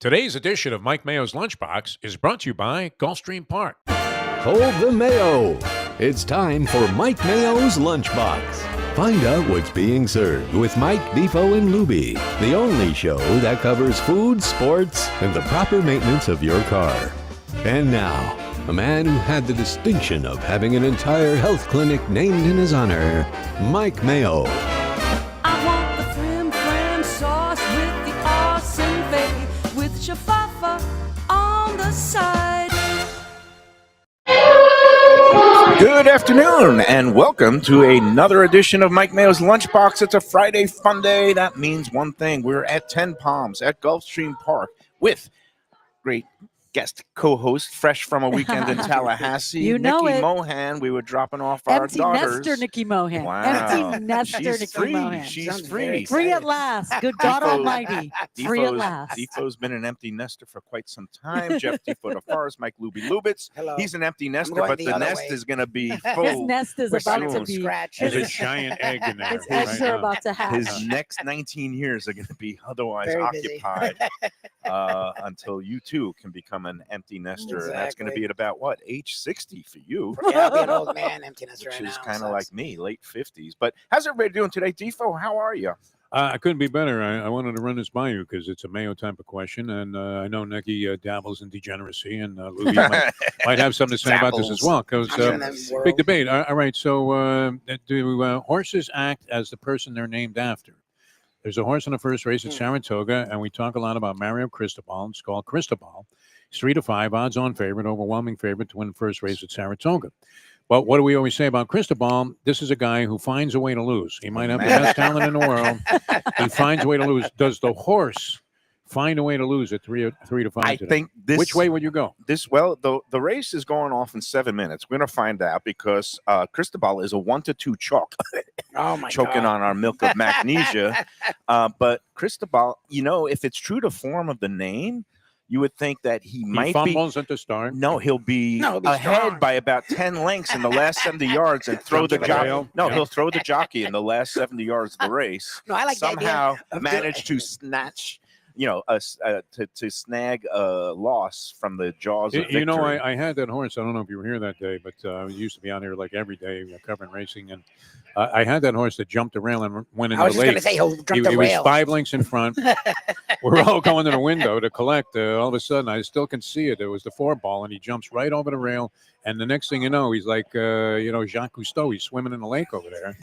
Today's edition of Mike Mayo's Lunchbox is brought to you by Gulfstream Park. Hold the Mayo. It's time for Mike Mayo's Lunchbox. Find out what's being served with Mike, Defo, and Lubie, the only show that covers food, sports, and the proper maintenance of your car. And now, a man who had the distinction of having an entire health clinic named in his honor, Mike Mayo. I want the flim flam sauce with the awesome fave with shafafa on the side. Good afternoon and welcome to another edition of Mike Mayo's Lunchbox. It's a Friday fun day. That means one thing. We're at 10 Palms at Gulfstream Park with great guest co-host, fresh from a weekend in Tallahassee, You know Neki it. Mohan. We were dropping off our Empty daughters. nester Neki Mohan. Wow. Empty nester She's Neki free. Mohan. She's Sounds free. very Free at excited. last. Good God Defo- Almighty. Free at last. Defo's been an empty nester for quite some time. Jeff Defo DeForest, Mike Lubie Lubitz. Hello. He's an empty nester, going but the the other nest way. is going to be His full. nest is We're about starting to from be. scratch. There's a His, giant egg in there. his right eggs are now. about to hatch. His next 19 years are going to be otherwise Very busy. occupied until you too can become an empty nester. And that's going to Exactly. be at about what, age 60 for you, Yeah, I'll be an old man, emptiness which right is now. kind so of like me, late 50s. But how's everybody doing today? Defo, how are you? I couldn't be better. I wanted to run this by you because it's a Mayo type of question, and I know Neki dabbles in degeneracy, and Lubie might have something to say about this as Dabbles. well. Because I'm in that world. big debate. All right, so do horses act as the person they're named after? There's a horse in the first race at Saratoga, and we talk a lot about Mario Cristobal. It's called Cristobal. He's 3-5, odds-on favorite, overwhelming favorite to win the first race at Saratoga. But what do we always say about Cristobal? This is a guy who finds a way to lose. He might have the best talent in the world. He finds a way to lose. Does the horse find a way to lose at 3-5 I today? think this. Which way would you go? The race is going off in 7 minutes. We're going to find out because Cristobal is a 1-2 chalk. Oh my Choking God. on our milk of magnesia. But Cristobal, if it's true to form of the name, you would think that he He might be. fumbles at the start. No, he'll be, No, he'll be ahead strong. by about 10 lengths in the last 70 yards and throw the Jump the jockey. rail. No, Yeah. he'll throw the jockey in the last 70 yards of the race. No, I like the idea Somehow of manage to snatch, to snag a loss from the jaws of victory. You know, I had that horse. I don't know if you were here that day, but I used to be on here like every day covering racing. And I had that horse that jumped the rail and went into I was the just going lake. to say he'll jump He the was rail. 5 lengths in front. We're all going to the window to collect. All of a sudden, I still can see it. It was the 4-ball, and he jumps right over the rail. And the next thing you know, he's like, Jacques Cousteau. He's swimming in the lake over there.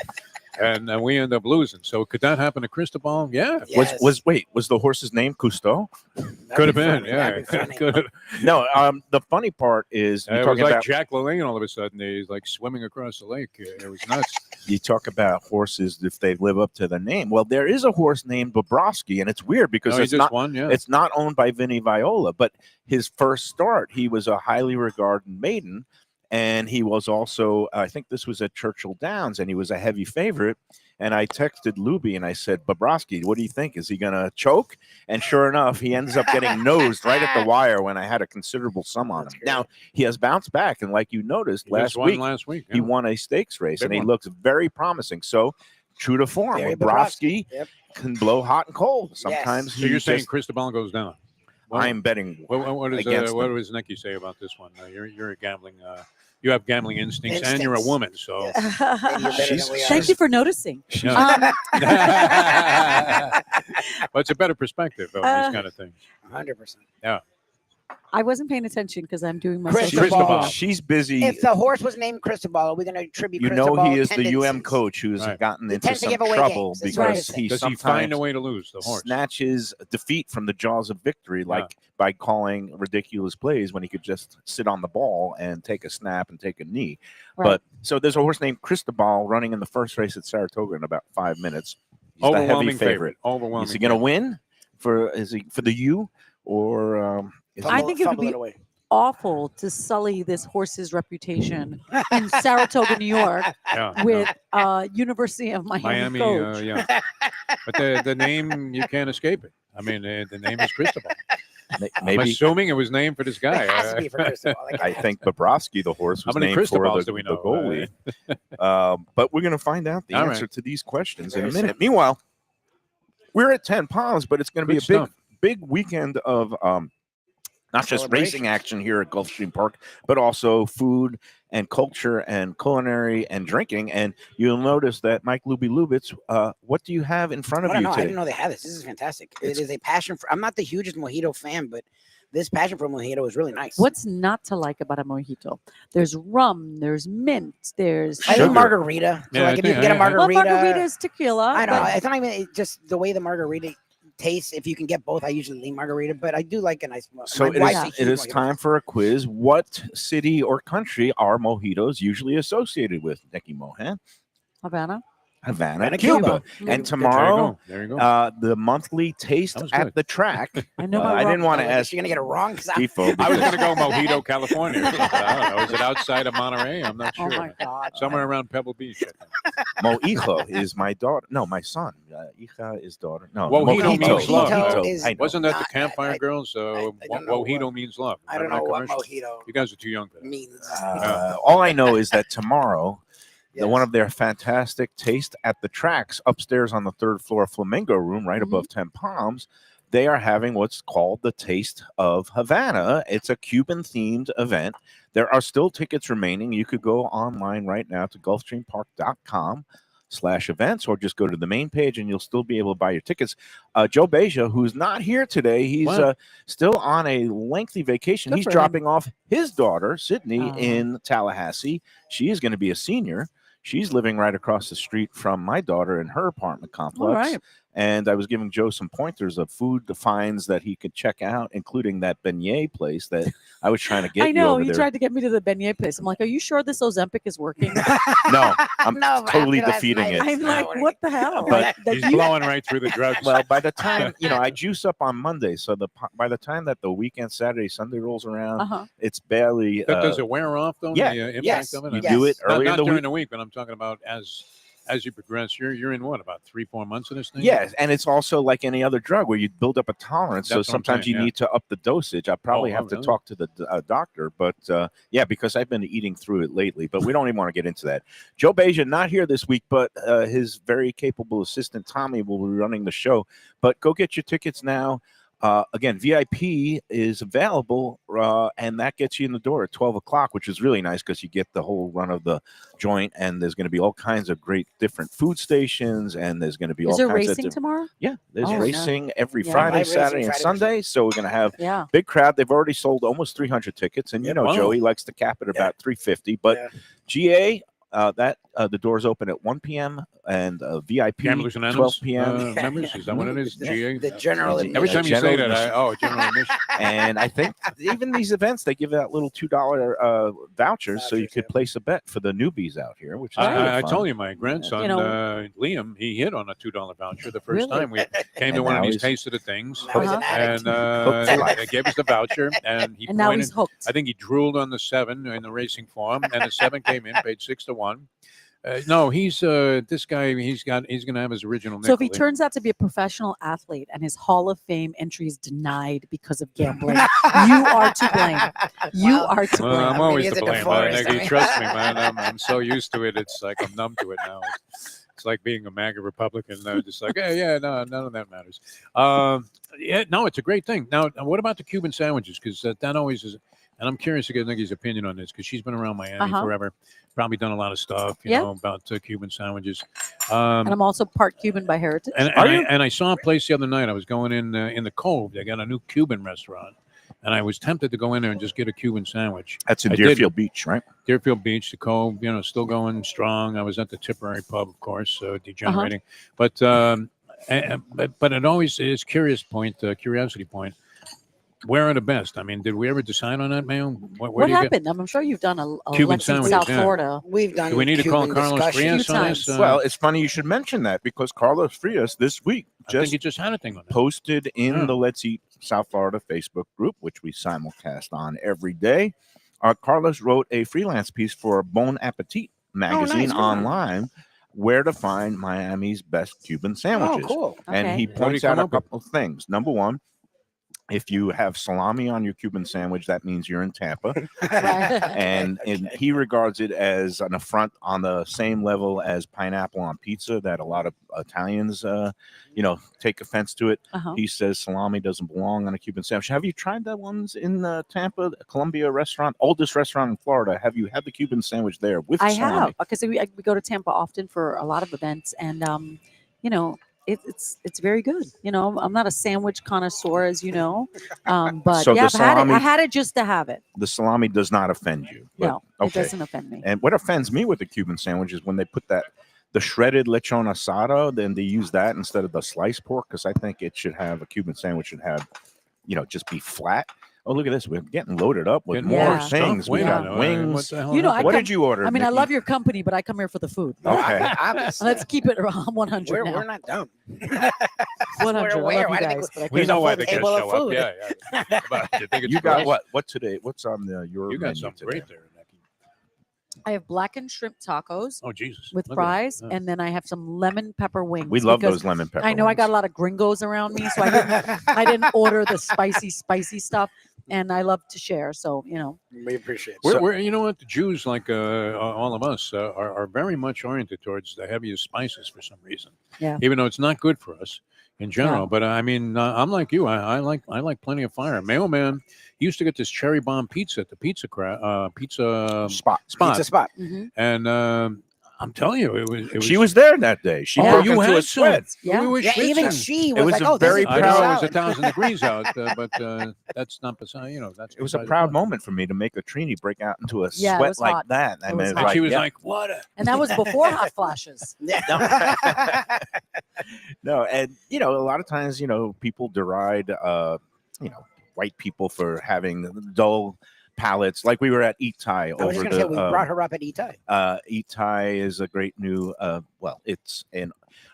And we end up losing. So could that happen to Cristobal? Yeah. Yes. Was the horse's name Cousteau? That'd Could have be been. funny. Yeah. That'd be funny. Could have. No. The funny part is It you're was talking like about Jack LaLanne all of a sudden. He's like swimming across the lake. It was nuts. you talk about horses if they live up to the name. Well, there is a horse named Bobrovsky, and it's weird because No, he it's just not. won, yeah. It's not owned by Vinny Viola, but his first start, he was a highly regarded maiden, and he was also, I think this was at Churchill Downs, and he was a heavy favorite. And I texted Lubie and I said, Bobrovsky, what do you think? Is he going to choke? And sure enough, he ends up getting nosed right at the wire when I had a considerable sum on him. That's great. Now, he has bounced back, and like you noticed He just won last week. he won a stakes race, Big and he one. looks very promising. So, true to form, Very Bobrovsky Yep. can blow hot and cold. Sometimes So you're saying just, Cristobal goes down? Well, I'm betting. what against what him. does Neki say about this one? You're a gambling. You have gambling instincts, and you're a Instincts. woman. So. Maybe you're better She's- than we are. Thank you for noticing. Yeah. Um, But it's a better perspective of these kind of things. 100%. I wasn't paying attention because I'm doing my Cristobal. social media. She's busy. If the horse was named Cristobal, are we going to attribute You Cristobal know, he is the tendencies? UM coach who's Right. gotten He into tends to some give away trouble games. That's because right. he Does he sometimes find a way to lose the horse? snatches defeat from the jaws of victory, like by calling ridiculous plays when he could just sit on the ball and take a snap and take a knee. Right. But so there's a horse named Cristobal running in the first race at Saratoga in about 5 minutes. He's the Overwhelming heavy favorite. Overwhelming. Is he going to win for the U or is I he- think it would Fumble be away. awful to sully this horse's reputation in Saratoga, New York, Yeah, with University of Miami, Miami, coach. yeah. But the name, you can't escape it. I mean, the name is Cristobal. I'm maybe assuming it was named for this guy. It has to be for Cristobal. I think Bobrovsky, the horse, How was many named for Cristobals the, do we the know? goalie. But we're going to find out the All answer right. to these questions in a Very minute. simple. Meanwhile, we're at 10 Palms, but it's going to be Good a big, stuff. big weekend of not just racing Celebrations. action here at Gulfstream Park, but also food and culture and culinary and drinking. And you'll notice that Mike Lubie Lubitz, what do you have in front of I don't you know. I today? didn't know they had this. This is fantastic. It is a passion for. I'm not the hugest mojito fan, but this passion for mojito is really nice. What's not to like about a mojito? There's rum, there's mint, there's I Sugar. think margarita. So Yeah, like I if you think- can get a I- well, margarita, margarita is tequila. I know. but It's not even just the way the margarita tastes. If you can get both, I usually lean margarita, but I do like a nice. So my it wife's a is, huge it is mojito time for a quiz. What city or country are mojitos usually associated with, Neki Mohan? Havana. Havana, Havana, Cuba. Cuba. And Good- tomorrow, There you go. the monthly taste That was at good. the track. I know I my didn't rum. want to fan. ask You're gonna get it wrong because Defo. I was going to go Mojito, California. I don't know. Is it outside of Monterey? I'm not Oh sure. my God. Somewhere around Pebble Beach. I think. Mohijo is my daughter. No, my son. Hija is daughter. No, Mojito means love. Mojito is- I know. Wasn't that the Not- Campfire Girls? I don't know Mojito means love. I don't Remember know that what commercial? mojito You guys are too young for that. means. All I know is that tomorrow, Yes. one of their fantastic taste at the tracks upstairs on the third floor Flamingo Room, right above 10 Palms, they are having what's called the Taste of Havana. It's a Cuban themed event. There are still tickets remaining. You could go online right now to gulfstreampark.com/events or just go to the main page and you'll still be able to buy your tickets. Joe Beja, who's not here today, he's Wow. still on a lengthy vacation. Good He's for him. dropping off his daughter, Sydney, Oh. in Tallahassee. She is going to be a senior. She's living right across the street from my daughter in her apartment complex. All right. And I was giving Joe some pointers of food finds that he could check out, including that beignet place that I was trying to get I you know. over He there. tried to get me to the beignet place. I'm like, are you sure this Ozempic is working? No, I'm No, but totally after last defeating night, it. it's I'm not like, working. what the hell? But That He's you- blowing right through the drugs. Well, by the time I juice up on Monday, so by the time that the weekend, Saturday, Sunday rolls around, Uh-huh. it's barely. Does it wear off though? yeah, The impact yes, of it. You yes. do it Not, earlier not in the during week. the week, but I'm talking about as you progress. You're in what, about 3-4 months of this thing? Yes, and it's also like any other drug where you build up a tolerance. So That's what I'm sometimes saying, you yeah. need to up the dosage. I probably Oh, have to really? talk to the doctor, but yeah, because I've been eating through it lately. But we don't even want to get into that. Joe Beja not here this week, but his very capable assistant Tommy will be running the show. But go get your tickets now. Again, VIP is available, and that gets you in the door at 12 o'clock, which is really nice because you get the whole run of the joint, and there's going to be all kinds of great different food stations, and there's going to be all Is there kinds racing of tomorrow? yeah, there's Oh, no. racing every Yeah. Friday, Live racing Saturday, and Friday, Sunday. So we're going to have Yeah. big crowd. They've already sold almost 300 tickets, and you know Wow. Joey likes to cap it about 350. But Yeah. GA, the doors open at 1 p.m. and VIP Gamblers 12 Anonymous p.m. members. Is that what it is? GA. The general. Every Every time you say General that, general admission. And I think even these events they give out little $2 vouchers, so you Vouchers, could yeah. place a bet for the newbies out here, which is Right. really I fun. told you, my grandson You know- Liam, he hit on a $2 voucher the first Really? time we came to And one of now these he's- taste of the things, Now he's an Uh-huh. addict. and Hooked for life. they gave us the voucher, and he And now pointed. he's hooked. I think he drooled on the 7 in the racing form, and the 7 came in, paid 6-1. No, he's this guy. He's going to have his original. So if he nickel. turns out to be a professional athlete and his Hall of Fame entry is denied because of gambling, you are to blame. You Well, are to Well, blame. I'm always Maybe to he's a blame. divorced, I mean. Trust me, man. I'm so used to it. It's like I'm numb to it now. It's like being a MAGA Republican. Just like, yeah, no, none of that matters. Yeah, no, it's a great thing. Now, what about the Cuban sandwiches? Because that always is. And I'm curious to get Nikki's opinion on this because she's been around Miami Uh-huh. forever. Probably done a lot of stuff, you Yeah. know, about Cuban sandwiches. And I'm also part Cuban by heritage. And I saw a place the other night. I was going in the Cove. They got a new Cuban restaurant, and I was tempted to go in there and just get a Cuban sandwich. That's in I did. Deerfield Beach, right? Deerfield Beach, the Cove, still going strong. I was at the Tipperary pub, of course, degenerating. But it always is curiosity point. Where are the best? I mean, did we ever decide on that, Mayo? Where What do you get? happened? I'm sure you've done a Cuban lecture in sandwiches, South yeah. Florida. We've done. Do we need to call Cuban Carlos discussions. Frias on this? times. Well, it's funny you should mention that because Carlos Frias this week I think just you just had a thing on that. posted in Yeah. the Let's Eat South Florida Facebook group, which we simulcast on every day. Carlos wrote a freelance piece for Bon Appetit magazine nice. online where to find Miami's best Cuban Oh, sandwiches. cool. And Okay. he What did he points come out a up with? couple of things. Number one, If you have salami on your Cuban sandwich, that means you're in Tampa. Right. And he regards it as an affront on the same level as pineapple on pizza that a lot of Italians, take offense to it. Uh-huh. He says salami doesn't belong on a Cuban sandwich. Have you tried the ones in Tampa, the Columbia restaurant, oldest restaurant in Florida? Have you had the Cuban sandwich there with I salami? have, because we go to Tampa often for a lot of events, and it's very good. I'm not a sandwich connoisseur, as you know, but So the yeah, I've had it. salami- I had it just to have it. The salami does not offend you. But, No, it okay. doesn't offend me. And what offends me with the Cuban sandwich is when they put the shredded lechon asado, then they use that instead of the sliced pork, because I think a Cuban sandwich should have, just be flat. Oh, look at this. We're getting loaded up with Getting more more things. stuff. We Wait a got minute. wings. What the hell I happened? What come- did you order? I mean, I Nikki? love your company, but I come here for the food. Okay. Obviously. Let's keep it around 100 We're now. not dumb. 100. I We're aware. love you Why do they guys, but I We can't know why afford they it. can't table of show up. food. Yeah. But you think it's You got gross? what? What today? What's on your You got menu something today? great there, Nikki. I have blackened shrimp tacos Oh, Jesus. with Look at fries, that. and then I have some lemon pepper wings. We love because those lemon pepper. I know I got a wings. lot of gringos around me, so I didn't order the spicy stuff, and I love to share. So We appreciate it. We're, you know what? The Jews, like all of us, are very much oriented towards the heaviest spices for some reason. Yeah. Even though it's not good for us in general. Yeah. But I mean, I'm like you. I like plenty of fire. Mayo Man used to get this cherry bomb pizza at the pizza Spot. Pizza spot. and I'm telling you, it was. She was there that day. She Oh, broke you into had a sweat. Yeah. We were Yeah, even schwitzing. she It was was like, a "Oh, very this I is know proud- it was salad." 1,000 degrees out, but that's not beside. That's. It was a beside the proud point. moment for me to make a Trini break out into a Yeah, it sweat was like hot. that. It was it's hot. And she was yeah. like, "What?" And that was before hot flashes. Yeah. No, and a lot of times, people deride, white people for having dull palates. Like we were at Eat Thai I was just over gonna say we brought her up at Itai. Eat Thai is a great new, it's a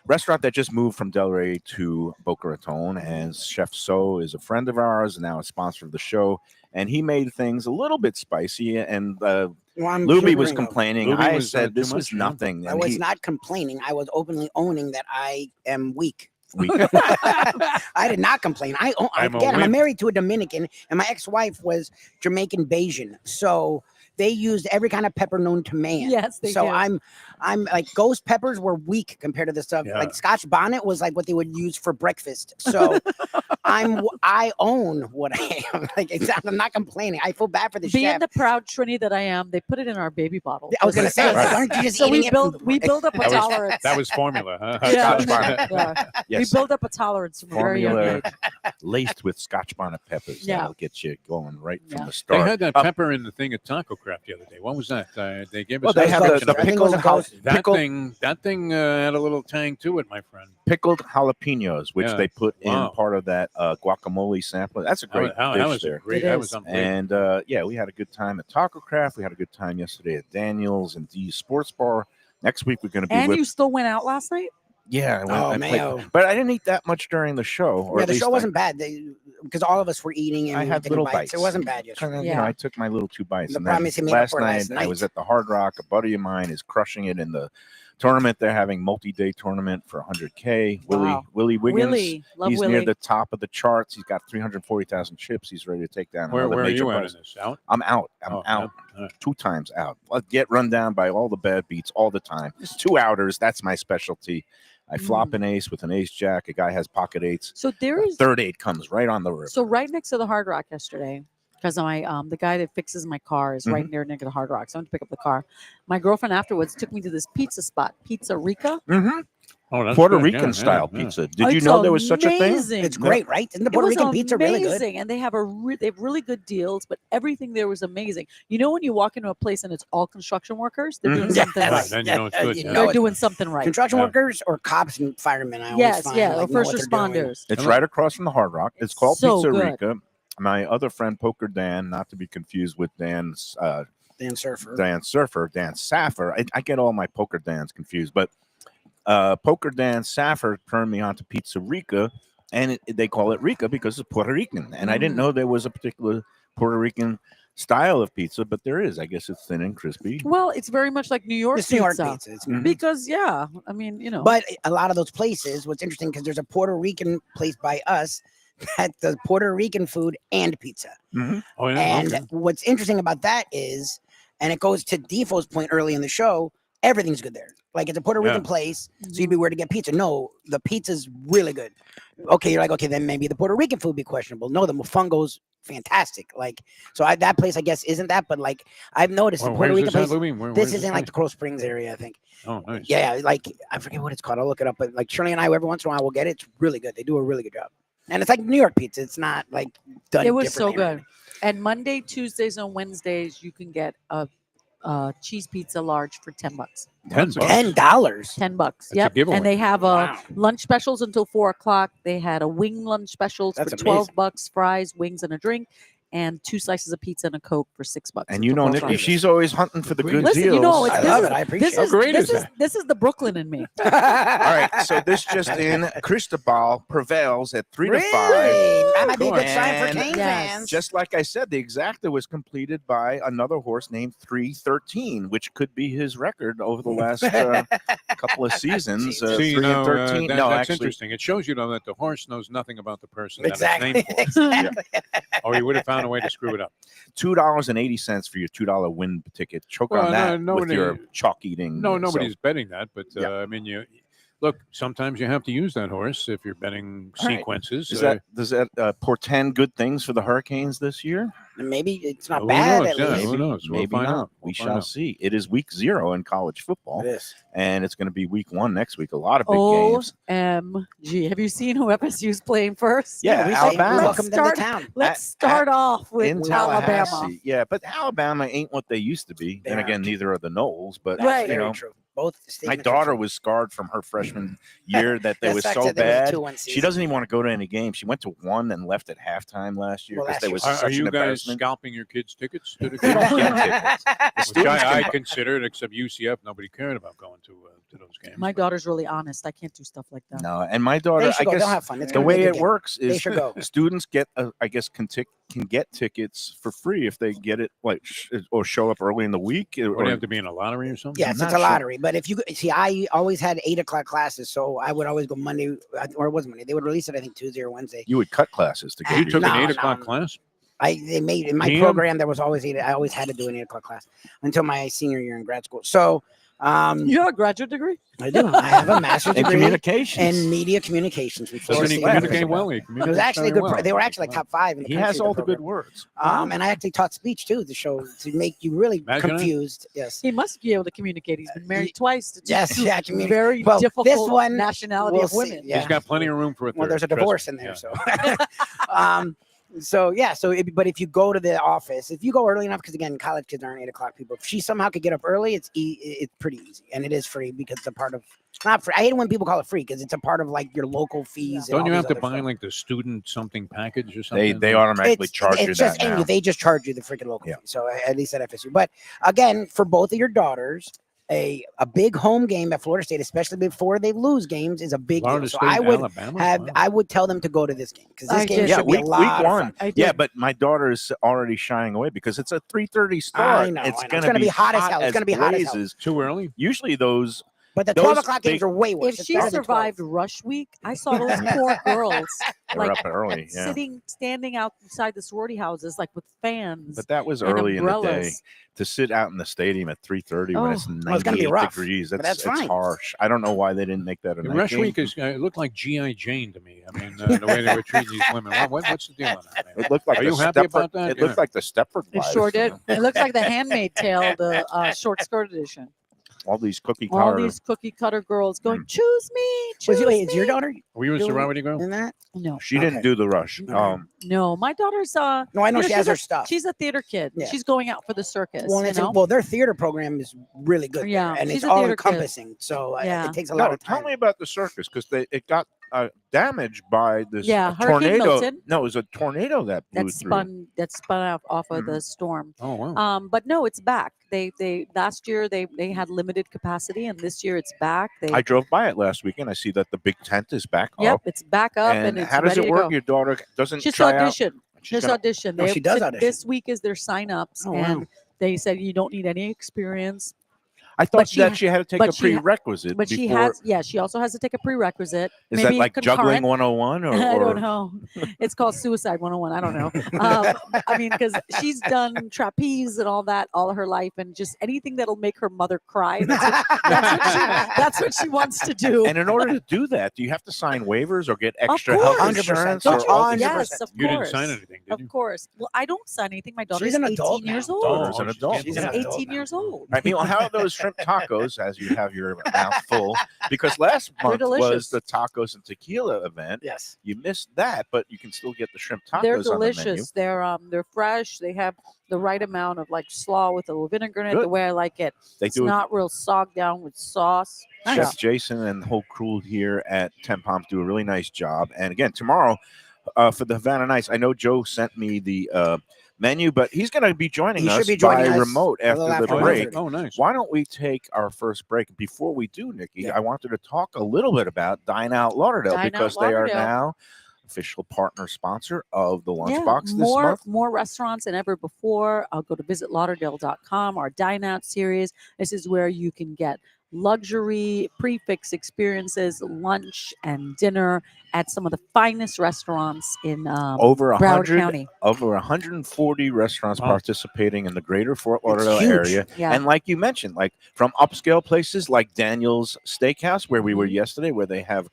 restaurant that just moved from Delray to Boca Raton, and Chef So is a friend of ours and now a sponsor of the show. And he made things a little bit spicy, and Well, I'm Lubie was tutoring them. complaining. Lubie I was, said too this was much, yeah. nothing. I and was he- not complaining. I was openly owning that I am weak. we- I did not complain. I'm a I'm wimp. married to a Dominican, and my ex-wife was Jamaican Bajan, so they used every kind of pepper known to man. Yes, they so do. I'm like ghost peppers were weak compared to the stuff. Yeah. Like Scotch bonnet was like what they would use for breakfast. So I own what I am. Like I'm not complaining. I feel bad for the Being chef. the proud Trini that I am, they put it in our baby bottle. I was gonna say, Right. aren't you just So eating we it? build up a That was- tolerance. That was formula, huh? Yeah. Scotch bonnet. Yeah. yes, We build up a tolerance from a very young formula age. laced with Scotch bonnet peppers. Yeah. That'll get you going right Yeah. from the They start. had that pepper in the thing at Taco Craft the other day. What was that? They gave us. Well, they a have description the of it. I think it was a pickled, ghost. That thing had a little tang to it, my friend. pickled jalapenos, which Yeah. they put Wow. in part of that guacamole sample. That's a great That dish was there. great. It That is. was unbelievable. And we had a good time at Taco Craft. We had a good time yesterday at Daniel's and D's Sports Bar. Next week we're going to be And with. you still went out last night? Yeah, I played- Mayo. but I didn't eat that much during the show. Or Yeah, at the least show wasn't bad because all of us were eating and I we were had taking little bites. bites. It wasn't bad yesterday. Kinda, Yeah. I took my little 2 bites. The And problem then is he made up last for it night, last I was night. at the Hard Rock. A buddy of mine is crushing it in the tournament. They're having multi-day tournament for 100K. Wow. Willie Wiggins. Willie. Love He's Willie. near the top of the charts. He's got 340,000 chips. He's ready to take down Where another are major you at prize. in this? Out? I'm out. I'm Oh, out. yeah. 2 times out. I'll get run down by all the bad beats all the time. 2 outers. That's my specialty. I flop an ace with an ace jack. A guy has pocket eights. So there A is third eight comes right on the river. so right next to the Hard Rock yesterday, because my the guy that fixes my car is right near the Hard Rock. So I went to pick up the car. My girlfriend afterwards took me to this pizza spot, Pizza Rica. Mhm. Oh, that's Puerto good. Rican Yeah, style yeah, yeah. pizza. Did you It's know there was such a thing? amazing. It's great, right? Isn't the It Puerto was Rican pizza really good? amazing, and they have they have really good deals, but everything there was amazing. You know, when you walk into a place and it's all construction workers, they're doing Mhm. something Yes. Right, right. then you know it's good. You yeah. know They're it. doing something right. Construction Yeah. workers or cops and firemen? I always Yes, find, yeah, like, or know first what they're doing. responders. It's right across from the Hard Rock. It's called So Pizza good. Rica. My other friend, Poker Dan, not to be confused with Dan's Dan Surfer. Dan Surfer, Dan Saffer. I get all my Poker Dans confused, but Poker Dan Saffer turned me on to Pizza Rica, and they call it Rica because it's Puerto Rican. And I didn't know there was a particular Puerto Rican style of pizza, but there is. I guess it's thin and crispy. Well, it's very much like New York It's New York pizza. pizza. It's Mhm. Because I mean, But a lot of those places, what's interesting because there's a Puerto Rican place by us that does Puerto Rican food and pizza. Oh yeah. And okay. what's interesting about that is, and it goes to Defo's point early in the show, everything's good there. Like it's a Puerto Rican Yeah. place, so you'd be weird to get pizza. No, the pizza's really good. Okay, you're like, okay, then maybe the Puerto Rican food be questionable. No, the mofongo's fantastic. Like, so that place, I guess, isn't that? But like, I've noticed the Well, Puerto where's Rican this at, place. Lubie? Where's This this is in like the place? Coral Springs area, I think. Oh, nice. Yeah, like I forget what it's called. I'll look it up. But like Shirley and I, every once in a while, we'll get it. It's really good. They do a really good job. And it's like New York pizza. It's not like done. It was so differently or good. And Monday, Tuesdays, and Wednesdays, you can get a cheese pizza large for $10. $10. anything. $10. $10. That's a Yep. giveaway. And they have Wow. lunch specials until 4 o'clock. They had a wing lunch specials That's for $12, fries, wings, and a drink, and 2 slices of pizza and a Coke for $6. And you until know, 4 Nikki, o'clock. she's always hunting for the good Listen, deals. you know, I this love is- it. I appreciate This it. is great this is is this is the Brooklyn in me. All right, so this just in, Cristobal prevails at 3 to 5. Really? That might be a good Cool. sign for And- Kane Yes. fans. Just like I said, the exacta was completed by another horse named 313, which could be his record over the last couple of seasons. Jesus. See, 3 you know, and 13. that- no, that's actually, interesting. It shows you though that the horse knows nothing about the person Exactly. that it's named for, Exactly. or he would have found a way to screw it up. $2.80 for your $2 win ticket. Choke Well, on no, that with your nobody- chalk eating. No, so- nobody's betting that, but Yeah. I mean, you look. Sometimes you have to use that horse if you're betting All right. sequences. Does that portend good things for the Hurricanes this year? Maybe it's not Who bad. knows? At Yeah, least. who knows? We'll Maybe find not. out. We We'll find shall out. see. It is week 0 in college football, It is. and it's going to be week 1 next week. A lot of big games. OMG. Have you seen who FSU's playing first? Yeah, we say Alabama. welcome them to Start- town. Let's start off with In Alabama. Tallahassee. Yeah, but Alabama ain't what they used to be. They and again, aren't. neither are the Knowles. But That's Right. very you know, true. Both my statements are daughter true. was scarred from her freshman year that they That's was the fact so that there was a bad. 2-1 She season. doesn't even want to go to any games. She went to one and left at halftime last year Well, because that's they was true. Are such you an guys embarrassment. scalping your kids' tickets to the We don't game? get tickets. The Which students I can- considered, except UCF, nobody cared about going to those games. My daughter's really honest. I can't do stuff like that. No, and my daughter, They I should go. guess They'll have fun. It's the gonna be a way good it game. works They is should go. students get, I guess, can get tickets for free if they get it like or show up early in the week. Would Or, you have to be in a lottery or something? Yes, I'm it's not a sure. lottery. But if you see, I always had 8 o'clock classes, so I would always go Monday, or it wasn't Monday. They would release it, I think, Tuesday or Wednesday. you would cut classes to get You your took No, an no, 8 o'clock no. class? They made in my PM? program there was always 8. I always had to do an 8 o'clock class until my senior year in grad school. So You have a graduate degree? I do. I have a master's in degree communications. in media communications from Florida Doesn't he State communicate University. well? He It was communicates actually very good. well. They were actually like top 5 in the he country. has all the program. good words. And I actually taught speech too to make you really Imagine it. confused. Yes. He must be able to communicate. He's been married twice to Yes, two yeah, very well, difficult this one, nationality we'll of see. women. Yeah. He's got plenty of room for a third. Well, there's a trust divorce me. in there, Yeah. so. So yeah, but if you go to the office, if you go early enough, because again, college kids aren't 8 o'clock people. If she somehow could get up early, it's pretty easy, and it is free because it's a part of. It's not free. I hate it when people call it free because it's a part of like your local fees. and Don't all you these have to other buy stuff. like the student something package or something? They automatically charge you it's that just now. they just charge you the freaking local Yeah. fee. So at least at FSU. But again, for both of your daughters, a big home game at Florida State, especially before they lose games, is a big Florida deal. So State, I would Alabama? have Wow. I would tell them to go to this game because this I game did. Yeah, should be week a lot of 1. fun. I did. Yeah, but my daughter is already shying away because it's a 3:30 start. I know, It's I know. going It's to gonna be hot as hell. It's gonna be hot as hell. blazes. Too early? Usually those But the Those 12 o'clock games big- are way worse. If It's she better than 12. survived rush week, I saw those poor girls are like up early. Yeah. standing outside the sorority houses, like with fans. But that was and early in the day. umbrellas. To sit out in the stadium at 3:30 when it's Oh. 98 Well, it's gonna be rough, degrees, but that's that's fine. harsh. I don't know why they didn't make that a The night rush game. week it looked like G.I. Jane to me. I mean, the way they were treating these women. What's the deal on that, man? It looked like Are the you happy Stepford, about that? It looked Yeah. like the Stepford It wives, sure you did. know. It looks like the Handmaid Tale, the short skirt edition. All these cookie All cutter. these cookie cutter girls going, Mm. choose me, choose Wait, is your me." daughter Were you a Doing- sorority girl? in that? No, She didn't Okay. do the rush. Okay. no. My daughter's No, I know you know, she has she's her a- stuff. She's a theater kid. Yeah. She's going out for the circus. Well, you know? their theater program is really good. Yeah, there, and she's it's a all theater kid. encompassing. So Yeah. it takes a lot No, of time. tell me about the circus because it got damaged by this Yeah, Hurricane tornado. Milton. No, it was a tornado that blew through. that spun off of the storm. Oh, wow. But no, it's back. They last year they had limited capacity, and this year it's back. I drove by it last weekend. I see that the big tent is back Yep, up. it's back up, And and it's how does ready it to work? go. Your daughter doesn't Just try out. audition. She's Just gonna- audition. Oh, They she does said audition. This week is their sign-ups, Oh, wow. and they said you don't need any experience. I But thought she that ha- she had to take but a she ha- prerequisite. But she before, she also has to take a prerequisite. Is maybe that like juggling concurrent. 101 or? I or- don't know. It's called Suicide 101. I don't know. I mean, because she's done trapeze and all that all her life, and just anything that'll make her mother cry. That's what she wants to do. And in order to do that, do you have to sign waivers or get extra course. health 100%. insurance? Don't Or you? all these- Yes, of You course. didn't sign anything, did Of you? course. Well, I don't sign anything. My daughter's She's an 18 adult years now. old. Daughter's an she's adult. getting She's an there. adult 18 now. years old. I mean, well, how are those shrimp tacos as you have your mouth full? Because last month was delicious. the tacos and tequila event. Yes. You missed that, but you can still get the shrimp tacos They're on the menu. delicious. They're fresh. They have the right amount of like slaw with a little vinegar in it, Good. the way I like it. They It's do it. not real sogged down with sauce. Chef Jason and the whole crew here at 10 Palms do a really nice job. And again, tomorrow for the Havana Nights, I know Joe sent me the menu, but he's going to be joining He us should be joining by us remote a little after the after break. 1:30. Oh, nice. Why don't we take our first break? Before we do, Nikki, Yeah. I wanted to talk a little bit about Dine Out Lauderdale Dine Out because they are Lauderdale. now official partner sponsor of the Lunchbox this month. more restaurants than ever before. I'll go to visitlauderdale.com, our Dine Out series. This is where you can get luxury prefix experiences, lunch and dinner at some of the finest restaurants in Over Broward 100, County. over 140 restaurants Wow. participating in the greater Fort Lauderdale huge. area. Yeah. And like you mentioned, like from upscale places like Daniel's Steakhouse, where we were Mhm. yesterday, where they have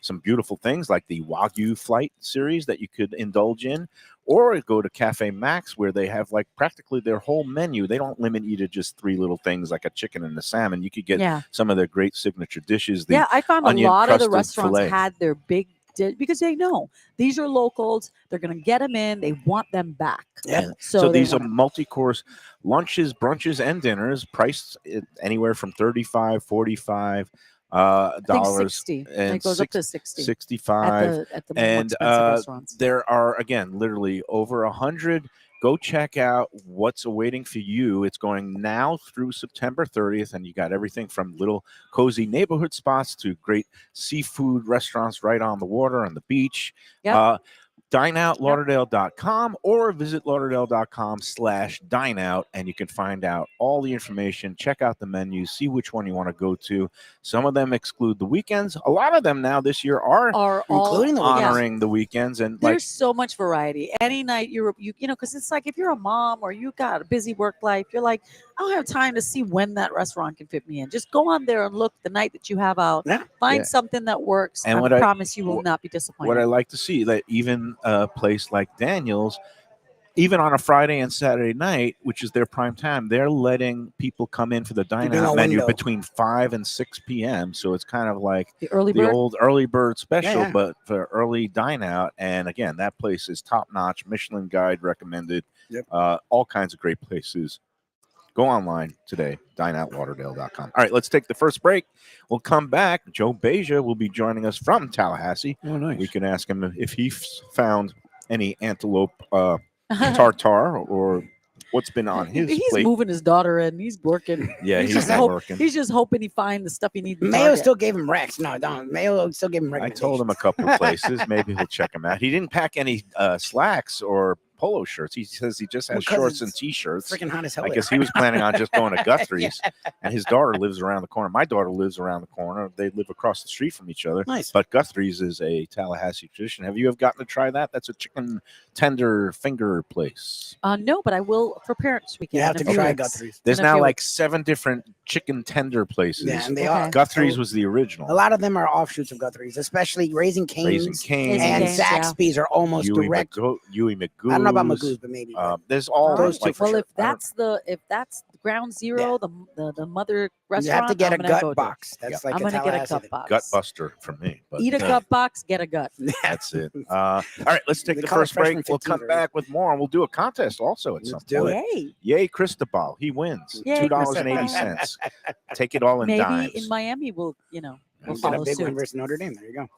some beautiful things like the Wagyu Flight series that you could indulge in, or go to Cafe Max, where they have like practically their whole menu. They don't limit you to just three little things like a chicken and a salmon. You could get Yeah. some of their great signature dishes. The Yeah, I found a onion lot of the crusted restaurants filet. had their big because they know these are locals. They're going to get them in. They want them back. Yeah. So they these are want- multi-course lunches, brunches, and dinners priced at anywhere from $35, $45 I think dollars 60. and It goes up to 60 $65. at the more And expensive restaurants. there are, again, literally over 100. Go check out what's awaiting for you. It's going now through September 30th, and you got everything from little cozy neighborhood spots to great seafood restaurants right on the water on the beach. Yep. DineOutLauderdale.com or visit lauderdale.com/dineout, and you can find out all the information. Check out the menus, see which one you want to go to. Some of them exclude the weekends. A lot of them now this year are Are all including the weekends. honoring the weekends, and There's so much variety. Any night you know, because it's like if you're a mom or you got a busy work life, you're like, I don't have time to see when that restaurant can fit me in. Just go on there and look the night that you have out. Yeah. Find Yeah. something that works. And I what I- promise you will what- not be disappointed. what I like to see that even a place like Daniel's, even on a Friday and Saturday night, which is their prime time, they're letting people come in for the dine Keeping out a menu window. between 5 and 6 p.m. So it's kind of like the early the bird. old early bird special, yeah. but for early dine out. And again, that place is top notch, Michelin guide recommended. Yep. All kinds of great places. Go online today, dineoutlauderdale.com. All right, let's take the first break. We'll come back. Joe Beja will be joining us from Tallahassee. Oh, nice. We can ask him if he found any antelope tartare or what's been on his He's plate. moving his daughter in. He's working. Yeah, He's he's just not hope- working. He's just hoping he find the stuff he needs. to Mayo target. still gave him Rex. No, don't. Mayo still gave him I recommendations. told him a couple of places. Maybe he'll check them out. He didn't pack any slacks or polo shirts. He says he just has Because shorts and it's t-shirts. freaking hot as hell. I there. guess he was planning on just going to Guthrie's, and his daughter lives around the corner. My daughter lives around the corner. They live across the street from each other. Nice. But Guthrie's is a Tallahassee tradition. Have you ever gotten to try that? That's a chicken tender finger place. No, but I will for Parents Weekend. You have in to a few try weeks. Guthrie's. There's In a now few like weeks. 7 different chicken tender places. Yeah, and they Okay. are. Guthrie's so was the original. a lot of them are offshoots of Guthrie's, especially Raising Cane's Raising Cane's, and Cane's, yeah. Zaxby's are almost direct. Huey Magoo's. I don't know about Magoo's, but maybe. There's all Those two like for Well, sure. if that's Ground Zero, the mother you restaurant, have to get I'm a gonna go gut to. box. That's like I'm a gonna get a Tallahassee gut thing. box. gut buster for me. But, Eat a gut box, get a gut. That's it. All right, let's take They the call it first break. freshman We'll 15 come already. back with more, and we'll do a contest also at some Let's do point. it. Yay! Yay, Cristobal. He wins. Yay, $2.80. Take it all in Maybe dimes. in Miami we'll We'll we'll get a follow big one suit. versus Notre Dame. There you go. All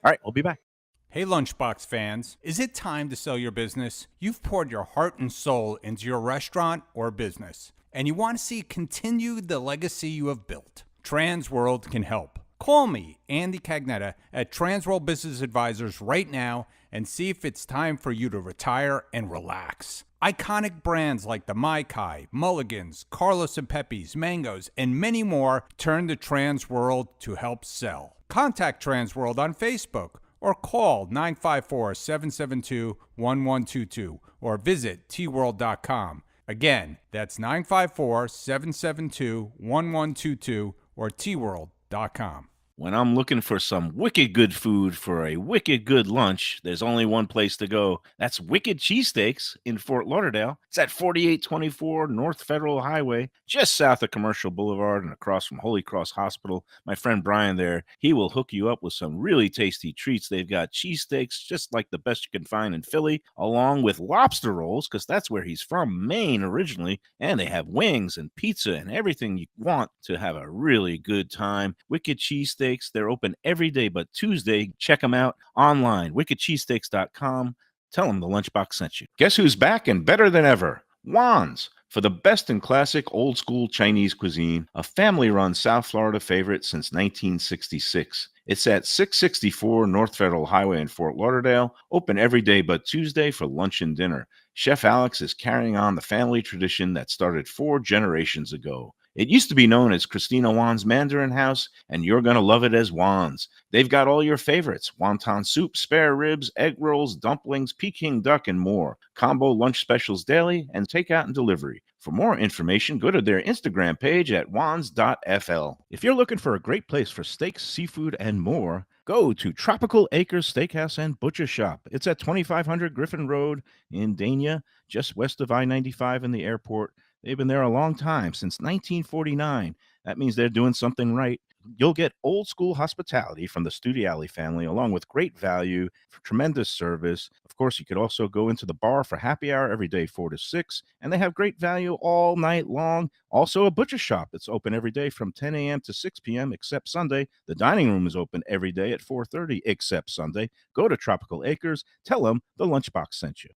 right, we'll be back. Hey, Lunchbox fans, is it time to sell your business? You've poured your heart and soul into your restaurant or business, and you want to see continue the legacy you have built. Transworld can help. Call me, Andy Cagnetta, at Transworld Business Advisors right now and see if it's time for you to retire and relax. Iconic brands like the Mai Kai, Mulligans, Carlos and Pepe's, Mangoes, and many more turn to Transworld to help sell. Contact Transworld on Facebook or call 954-772-1122 or visit tworld.com. Again, that's 954-772-1122 or tworld.com. When I'm looking for some wicked good food for a wicked good lunch, there's only one place to go. That's Wicked Cheesesteaks in Fort Lauderdale. It's at 4824 North Federal Highway, just south of Commercial Boulevard and across from Holy Cross Hospital. My friend Brian there, he will hook you up with some really tasty treats. They've got cheesesteaks just like the best you can find in Philly, along with lobster rolls, because that's where he's from, Maine originally. And they have wings and pizza and everything you want to have a really good time. Wicked Cheesesteaks. They're open every day but Tuesday. Check them out online, wickedcheesesteaks.com. Tell them the Lunchbox sent you. Guess who's back and better than ever? Juan's. For the best in classic old school Chinese cuisine, a family-run South Florida favorite since 1966. It's at 664 North Federal Highway in Fort Lauderdale, open every day but Tuesday for lunch and dinner. Chef Alex is carrying on the family tradition that started 4 generations ago. It used to be known as Christina Juan's Mandarin House, and you're going to love it as Juan's. They've got all your favorites: wonton soup, spare ribs, egg rolls, dumplings, Peking duck, and more. Combo lunch specials daily and takeout and delivery. For more information, go to their Instagram page at juans.fl. If you're looking for a great place for steaks, seafood, and more, go to Tropical Acres Steakhouse and Butcher Shop. It's at 2500 Griffin Road in Dania, just west of I-95 and the airport. They've been there a long time, since 1949. That means they're doing something right. You'll get old school hospitality from the Studiali family, along with great value, for tremendous service. Of course, you could also go into the bar for happy hour every day, 4 to 6, and they have great value all night long. Also, a butcher shop that's open every day from 10 a.m. to 6 p.m. except Sunday. The dining room is open every day at 4:30 except Sunday. Go to Tropical Acres. Tell them the Lunchbox sent you.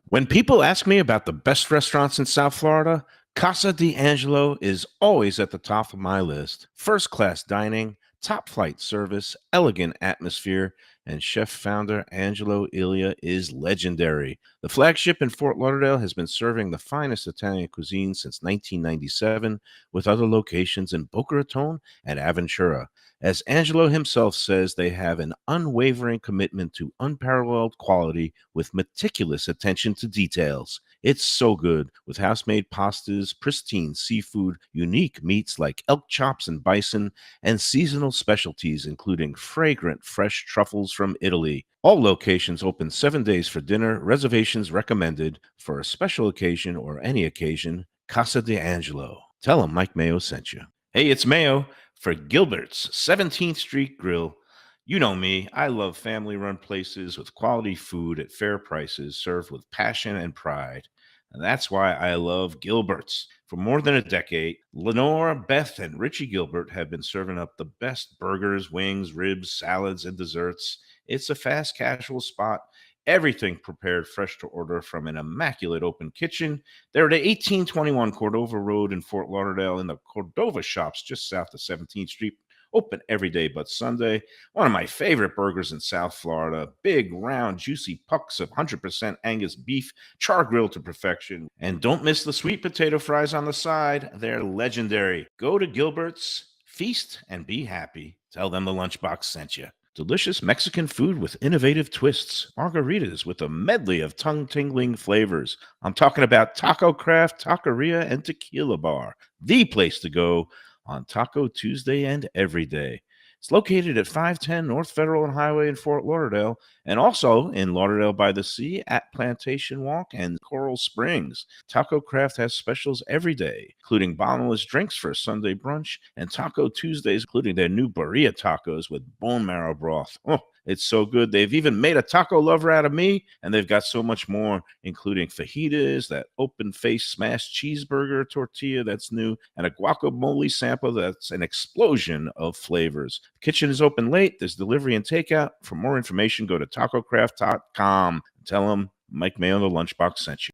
When people ask me about the best restaurants in South Florida, Casa D'Angelo is always at the top of my list. First-class dining, top-flight service, elegant atmosphere, and chef-founder Angelo Ilia is legendary. The flagship in Fort Lauderdale has been serving the finest Italian cuisine since 1997, with other locations in Boca Raton and Aventura. As Angelo himself says, they have an unwavering commitment to unparalleled quality with meticulous attention to details. It's so good, with house-made pastas, pristine seafood, unique meats like elk chops and bison, and seasonal specialties including fragrant fresh truffles from Italy. All locations open 7 days for dinner. Reservations recommended. For a special occasion or any occasion, Casa D'Angelo. Tell them Mike Mayo sent you. Hey, it's Mayo for Gilbert's 17th Street Grill. You know me, I love family-run places with quality food at fair prices, served with passion and pride. And that's why I love Gilbert's. For more than a decade, Lenore, Beth, and Richie Gilbert have been serving up the best burgers, wings, ribs, salads, and desserts. It's a fast casual spot. Everything prepared fresh to order from an immaculate open kitchen. They're at 1821 Cordova Road in Fort Lauderdale in the Cordova Shops just south of 17th Street. Open every day but Sunday. One of my favorite burgers in South Florida. Big, round, juicy pucks of 100% Angus beef, char grilled to perfection. And don't miss the sweet potato fries on the side. They're legendary. Go to Gilbert's, feast, and be happy. Tell them the Lunchbox sent you. Delicious Mexican food with innovative twists. Margaritas with a medley of tongue-tingling flavors. I'm talking about Taco Craft, Taqueria, and Tequila Bar. The place to go on Taco Tuesday and every day. It's located at 510 North Federal and Highway in Fort Lauderdale, and also in Lauderdale by the Sea at Plantation Walk and Coral Springs. Taco Craft has specials every day, including bottomless drinks for a Sunday brunch, and Taco Tuesdays, including their new birria tacos with bone marrow broth. Oh, it's so good. They've even made a taco lover out of me, and they've got so much more, including fajitas, that open-faced smashed cheeseburger tortilla that's new, and a guacamole sample that's an explosion of flavors. The kitchen is open late. There's delivery and takeout. For more information, go to tacocraft.com. Tell them Mike Mayo, the Lunchbox, sent you.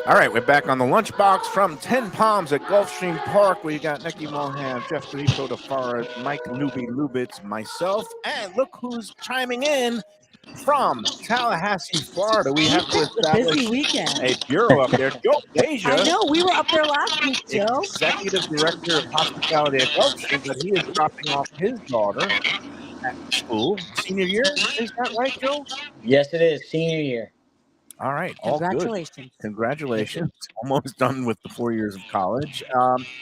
All right, we're back on the Lunchbox from 10 Palms at Gulfstream Park. We got Neki Mohan, Jeff Defo, DeForest, Mike Lubie, Lubitz, myself, and look who's chiming in from Tallahassee, Florida. We have to It's a establish busy weekend. a bureau up there. Joe Beja, I know. We were up there last week, Joe. Executive Director of Hospitality at Gulfstream, but he is dropping off his daughter at school. Senior year, is that right, Joe? Yes, it is. Senior year. All right, all good. Congratulations. Congratulations. Almost done with the 4 years of college.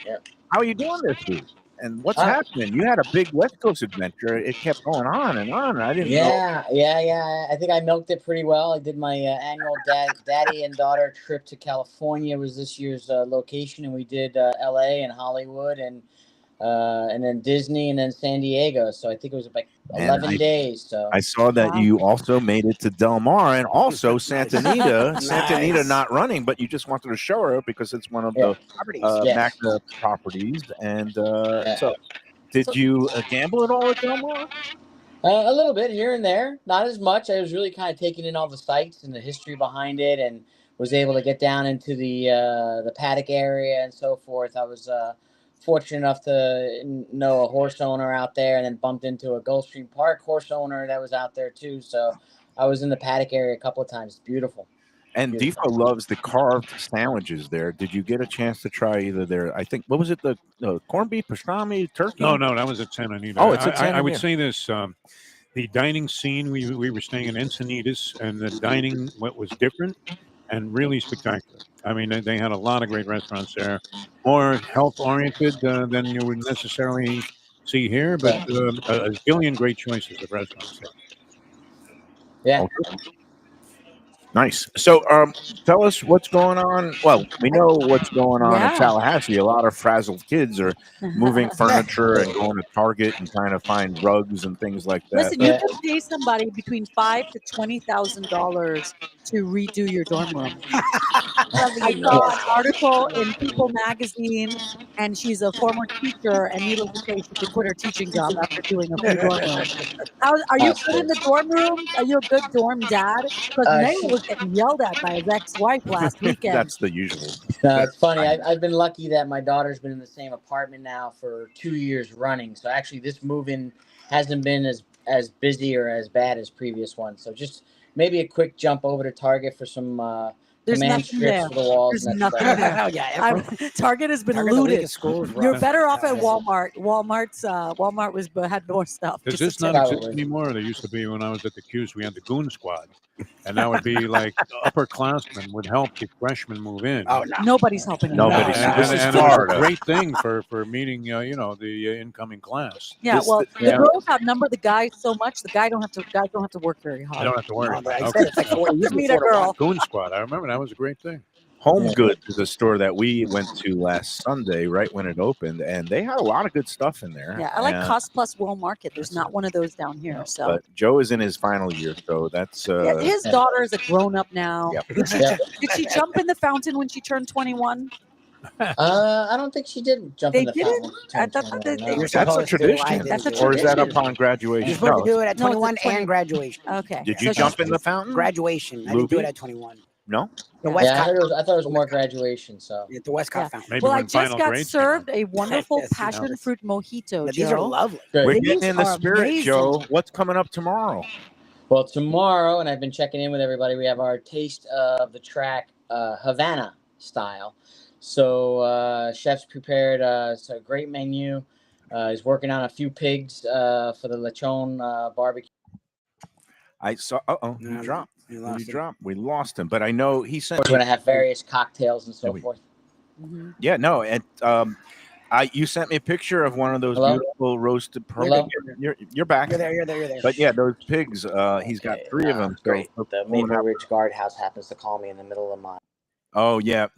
Yep. How are you doing this week? And what's Uh, happening? You had a big West Coast adventure. It kept going on and on. I didn't know. Yeah. I think I milked it pretty well. I did my annual daddy and daughter trip to California was this year's location, and we did L.A. and Hollywood and then Disney and then San Diego. So I think it was like 11 days. So I saw that Wow. you also made it to Del Mar and also Santa Anita. Nice. Santa Anita not running, but you just wanted to show her because it's one of the Properties. Yes. Magna properties. And Yeah. so, did you gamble at all at Del Mar? A little bit here and there, not as much. I was really kind of taking in all the sights and the history behind it, and was able to get down into the paddock area and so forth. I was fortunate enough to know a horse owner out there, and then bumped into a Gulfstream Park horse owner that was out there too. So I was in the paddock area a couple of times. It's beautiful. And Defo loves the carved sandwiches there. Did you get a chance to try either their, I think, what was it, the corned beef, pastrami, turkey? No, that was at Santa Anita. Oh, it's at Santa I would Anita. say this: the dining scene. We were staying in Encinitas, and the dining what was different and really spectacular. I mean, they had a lot of great restaurants there, more health oriented than you would necessarily see here, but a billion great choices of restaurants there. Yeah. Nice. So, tell us what's going on. Well, we know what's going on in Yeah. Tallahassee. A lot of frazzled kids are moving furniture and going to Target and trying to find rugs and things like that. Listen, you can pay somebody between $5,000 to $20,000 to redo your dorm room. I saw an article in People magazine, and she's a former teacher, and needless to say, she could quit her teaching job after doing a full dorm room. Are you good in the dorm room? Are you a good dorm dad? Because Mayo was getting yelled at by his ex-wife last weekend. That's the usual. No, it's funny. I've been lucky that my daughter's been in the same apartment now for 2 years running. So actually, this move-in hasn't been as busy or as bad as previous ones. So just maybe a quick jump over to Target for some There's command nothing strips there. for the walls. There's and that's nothing about it. there. Oh, yeah. Target has been Target, the league looted. of schools, You're rough. better off at Yeah. Walmart. Walmart had more stuff. Does Just a this tip. not exist Probably. anymore? There used to be when I was at the Q's, we had the Goon Squad, and that would be like upperclassmen would help the freshmen move in. Oh, no. Nobody's helping him. Nobody's- And, This and- is and it was Florida. a great thing for meeting, the incoming class. Yeah, This- well, yeah. the girls outnumber the guys so much. The guys don't have to work very I hard. don't have to worry. No, about it. I Okay. said it's like 4 Just meet a girl. Goon Squad. I remember that was a great thing. Home Goods is a store that we went to last Sunday, right when it opened, and they had a lot of good stuff in there. Yeah, I like And- Cost Plus World Market. There's not one of those down here. So But Joe is in his final year, so that's yeah, his daughter is a grown up now. Yep. Yeah. Did she jump in the fountain when she turned 21? I don't think she did jump They in the didn't? fountain. I thought that they- No. You're that's a supposed to. tradition. I didn't That's a do it. or is that tradition. upon graduation? You're supposed No, to do it at No, it's a 21 20 and graduation. Okay. Did So you she's- jump in the fountain? Graduation. I didn't do Lubie? it at 21. No. The Yeah. Westcott. I thought it was more graduation. So The Westcott Yeah. fountain. Maybe Well, I when just final got grades came out. served a wonderful Yes, passion fruit mojito. But these are Joe. lovely. good. We're These getting in the are spirit, amazing. Joe. What's coming up tomorrow? Well, tomorrow, and I've been checking in with everybody, we have our taste of the track Havana style. So chef's prepared it's a great menu. He's working on a few pigs for the lechon barbecue. I saw. No, He dropped. You He lost it. dropped. We lost him, but I know he sent. We're going to have various cocktails and so There we- forth. Mhm. Yeah, no, and you sent me a picture of one of those Hello? beautiful roasted. Hello? You're back. You're there. You're there. You're there. But yeah, those pigs. He's got Okay, 3 of them. Great. So The Maple Ridge Guardhouse happens to call me in the middle of my. oh yeah,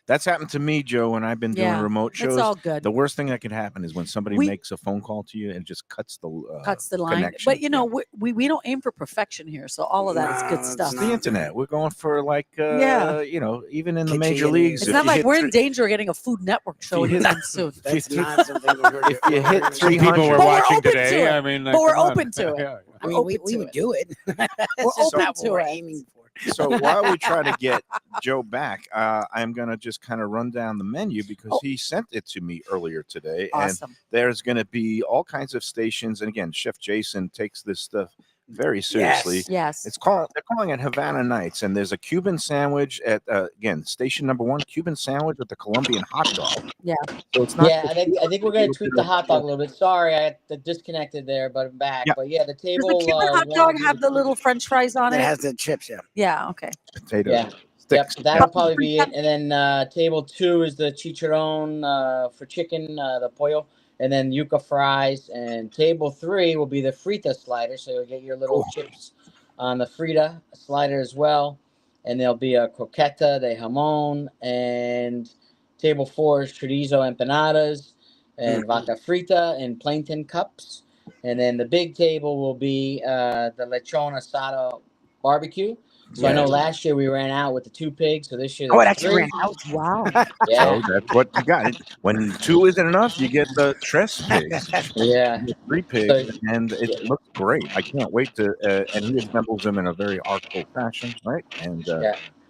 that's happened to me, Joe. When I've been doing Yeah, remote shows, It's all good. the worst thing that could happen is when somebody We- makes a phone call to you and just cuts the line. connection. But you know, we don't aim for perfection here, so all of that is No, good it's stuff. It's the internet. We're going for like, Yeah. even in the Kitschy major and- leagues. It's if not you like hit we're in three- danger of getting a Food Network show you hit- anytime soon. That's you- not something we're if you hit Some 300, people were But we're watching open to today. it. I mean, But we're come on. open to it. Yeah. I We're mean, we open to would it. do it. We're That's just open not to what we're it. aiming for. So while we try to get Joe back, I'm going to just kind of run down the menu because he sent it to me earlier today. Awesome. And there's going to be all kinds of stations. And again, Chef Jason takes this stuff very seriously. Yes. They're calling it Havana Nights, and there's a Cuban sandwich at again station number 1, Cuban sandwich with the Colombian hot dog. Yeah. So it's not. Yeah, I think we're gonna tweak the hot dog a little bit. Sorry, I got disconnected there, but I'm back. Yeah. But yeah, the Does table. the Cuban hot dog have the little French fries on It it? has the chips, yeah. Yeah. Okay. Potato Yeah. sticks. Yep, that'll probably be it. And then table 2 is the chicharron for chicken, the pollo, and then yuca fries. And table 3 will be the frita slider, so you'll get your little chips on the frita slider as well. And there'll be a croqueta de jamon. And table 4 is chorizo empanadas and vaca frita in plain cups. And then the big table will be the lechon asado barbecue. So I know last year we ran out with the 2 pigs. So this year Oh, it there's actually 3. ran out. Wow. Yeah. So that's what you got. When 2 isn't enough, you get the tres pigs. Yeah. You get 3 pigs, and it looks great. I can't wait to. And he assembles them in a very artful fashion, right? And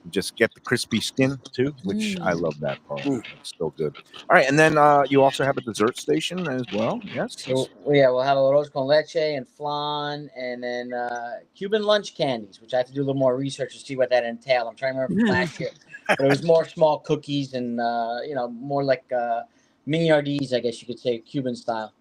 you just get the crispy skin too, which I love that part. It's so good. All right, and then you also have a dessert station as well. Yes. So we'll have a arroz con leche and flan, and then Cuban lunch candies, which I have to do a little more research to see what that entailed. I'm trying to remember from last year, but it was more small cookies and more like mignardies, I guess you could say, Cuban style.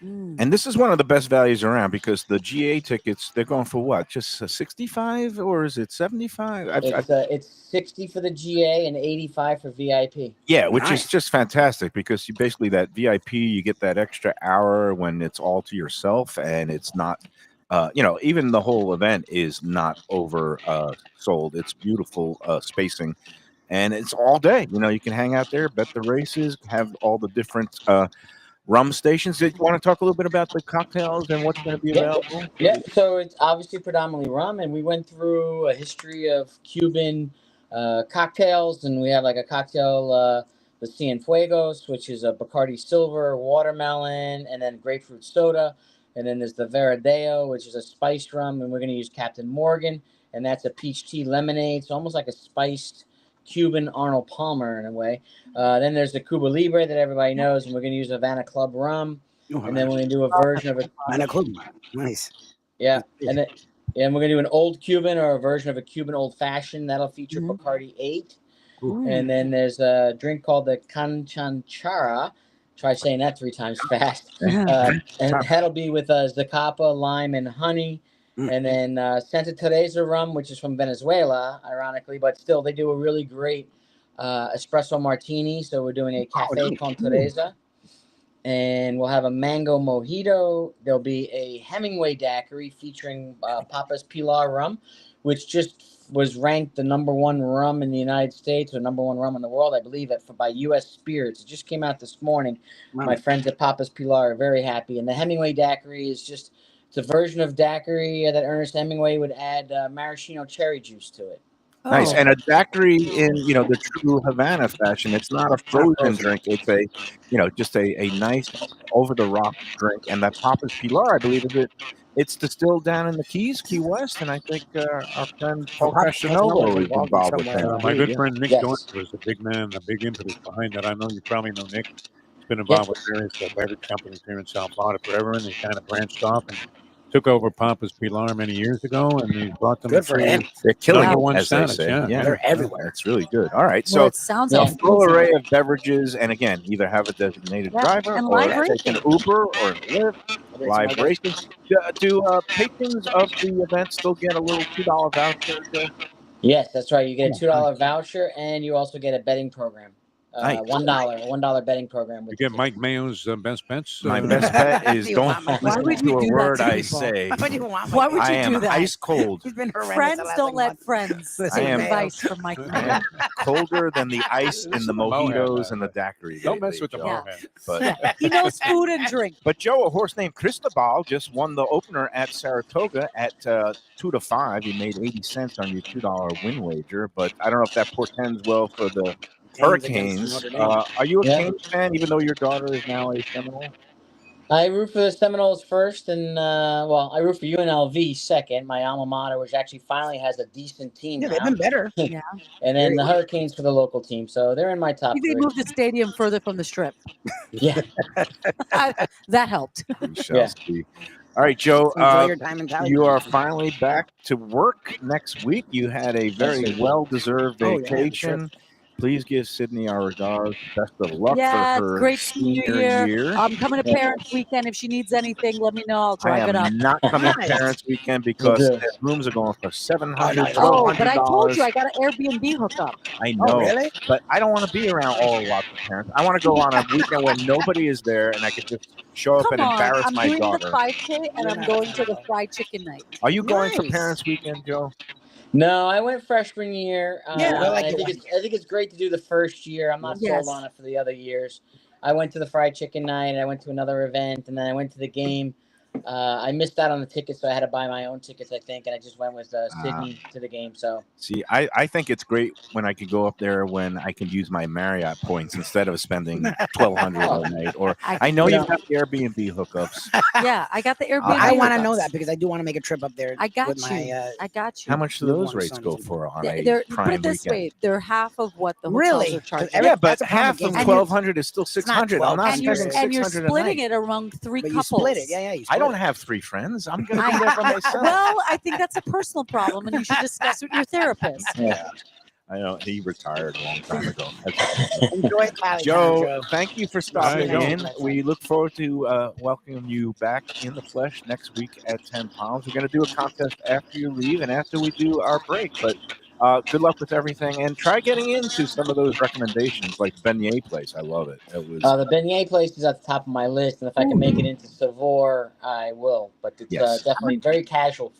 And this is one of the best values around because the GA tickets, they're going for what? Just 65 or is it 75? It's 60 for the GA and 85 for VIP. Yeah, which is just fantastic because you basically that VIP, you get that extra hour when it's all to yourself and it's not, even the whole event is not over sold. It's beautiful spacing and it's all day. You can hang out there, bet the races, have all the different rum stations. Did you want to talk a little bit about the cocktails and what's going to be available? Yeah, so it's obviously predominantly rum, and we went through a history of Cuban cocktails, and we have like a cocktail, the Cienfuegos, which is a Bacardi Silver, watermelon, and then grapefruit soda, and then there's the Veradeo, which is a spiced rum, and we're going to use Captain Morgan, and that's a peach tea lemonade, so almost like a spiced Cuban Arnold Palmer in a way. Then there's the Cuba Libre that everybody knows, and we're going to use Havana Club rum. And then we're going to do a version of it. Havana Club. Nice. Yeah. And we're going to do an old Cuban or a version of a Cuban old fashioned. That'll feature Bacardi 8. And then there's a drink called the Canchanchara. Try saying that 3 times fast. And that'll be with Zacapa, lime, and honey. And then Santa Teresa rum, which is from Venezuela, ironically, but still they do a really great espresso martini. So we're doing a Cafe con Teresa. And we'll have a mango mojito. There'll be a Hemingway daiquiri featuring Papa's Pilar rum, which just was ranked the #1 rum in the United States or #1 rum in the world, I believe, by U.S. Spirits. It just came out this morning. Wow. My friends at Papa's Pilar are very happy. And the Hemingway daiquiri is just... it's a version of daiquiri that Ernest Hemingway would add maraschino cherry juice to it. Nice. And a daiquiri in, the true Havana fashion. It's not a frozen drink. It's just a nice over-the-rock drink. And that Papa's Pilar, I believe, it's distilled down in the Keys, Key West. And I think our friend Paul Castanova is involved with that. My good friend Nick Dorn was a big man, a big impetus behind that. I know you probably know Nick. He's been involved with various beverage companies here in South Florida forever, and he kind of branched off and took over Papa's Pilar many years ago, and he brought them to they're killing #1 as status. they say. Yeah, they're everywhere. It's really good. All right, Well, so it sounds a like full array of beverages, and again, either have a designated driver and or live take an Uber or a Lyft, live racing. Do patrons of the event still get a little $2 voucher? Yes, that's right. You get a $2 voucher, and you also get a betting program. Nice. $1 betting program. You get Mike Mayo's best bets. My best bet is don't Why would listen you to a do that word to I people? say. Why would I you am do that? ice cold. He's been horrendous Friends the last, don't like, let month. friends I take am- advice from Mike. I am colder than the ice in the mojitos and the daiquiri. Don't lately, mess with the Joe. barman. But He knows food and drink. But Joe, a horse named Cristobal just won the opener at Saratoga at 2 to 5. He made 80 cents on your $2 win wager. But I don't know if that portends well for the Hurricanes. Are you a Canes fan, even though your daughter is now a Seminole? I root for the Seminoles first, and I root for UNLV second, my alma mater, which actually finally has a decent team Yeah, now. they've been better. Yeah. And then the Hurricanes for the local team, so they're in my top They three. moved the stadium further from the strip. Yeah, That helped. We shall Yeah. see. All right, Joe. Enjoy your time in Cali. You are finally back to work next week. You had a very sir. well-deserved Oh, yeah, for vacation. Please give Sydney our regards. Best of luck Yeah, for her great senior year. I'm coming to Parents Weekend. If she needs anything, let me know. I'll I drive it up. am not coming to Nice. Parents Weekend Will because do. the rooms are going for $700, Oh, but I told $1,200. you I got an Airbnb hookup. I Oh, know, really? but I don't want to be around lots of parents. I want to go on a weekend when nobody is there and I could just show up Come and on, embarrass I'm my doing daughter. the 5K and I'm going to the fried chicken night. Are you going for Nice. Parents Weekend, Joe? No, I went freshman year. Yeah, I like I it. think it's great to do the first year. I'm not Yes. sold on it for the other years. I went to the fried chicken night, and I went to another event, and then I went to the game. I missed out on the tickets, so I had to buy my own tickets, I think, and I just went with Sydney to the game. So See, I think it's great when I could go up there when I can use my Marriott points instead of spending $1,200 a night. Or I know you've got the Airbnb hookups. Yeah, I got the Airbnb. I want to hookups. know that because I do want to make a trip up there. I got with you. My, I got you. How much do Newborn those rates sons go and- for on They're, a put prime it this weekend? way, they're half of what the hotels Really? are charging. Every- Yeah, but that's a problem half of against- $1,200 is still $600. I'm not and you're spending and you're $600 a splitting night. it among three but you couples. split it. Yeah, you I split don't it. have three friends. I'm going to be there for myself. Well, I think that's a personal problem, and you should discuss with your therapist. Yeah. I know he retired a long time ago. Enjoy Cali, Joe, thank you for stopping Joe. in. We look forward to welcoming you back in the flesh next week at 10 pounds. We're going to do a contest after you leave and after we do our break. But good luck with everything, and try getting into some of those recommendations, like beignet place. I love it. It was the beignet place is at the top of my list, and if I can make it into Savor, I will. But it's Yes. definitely very casual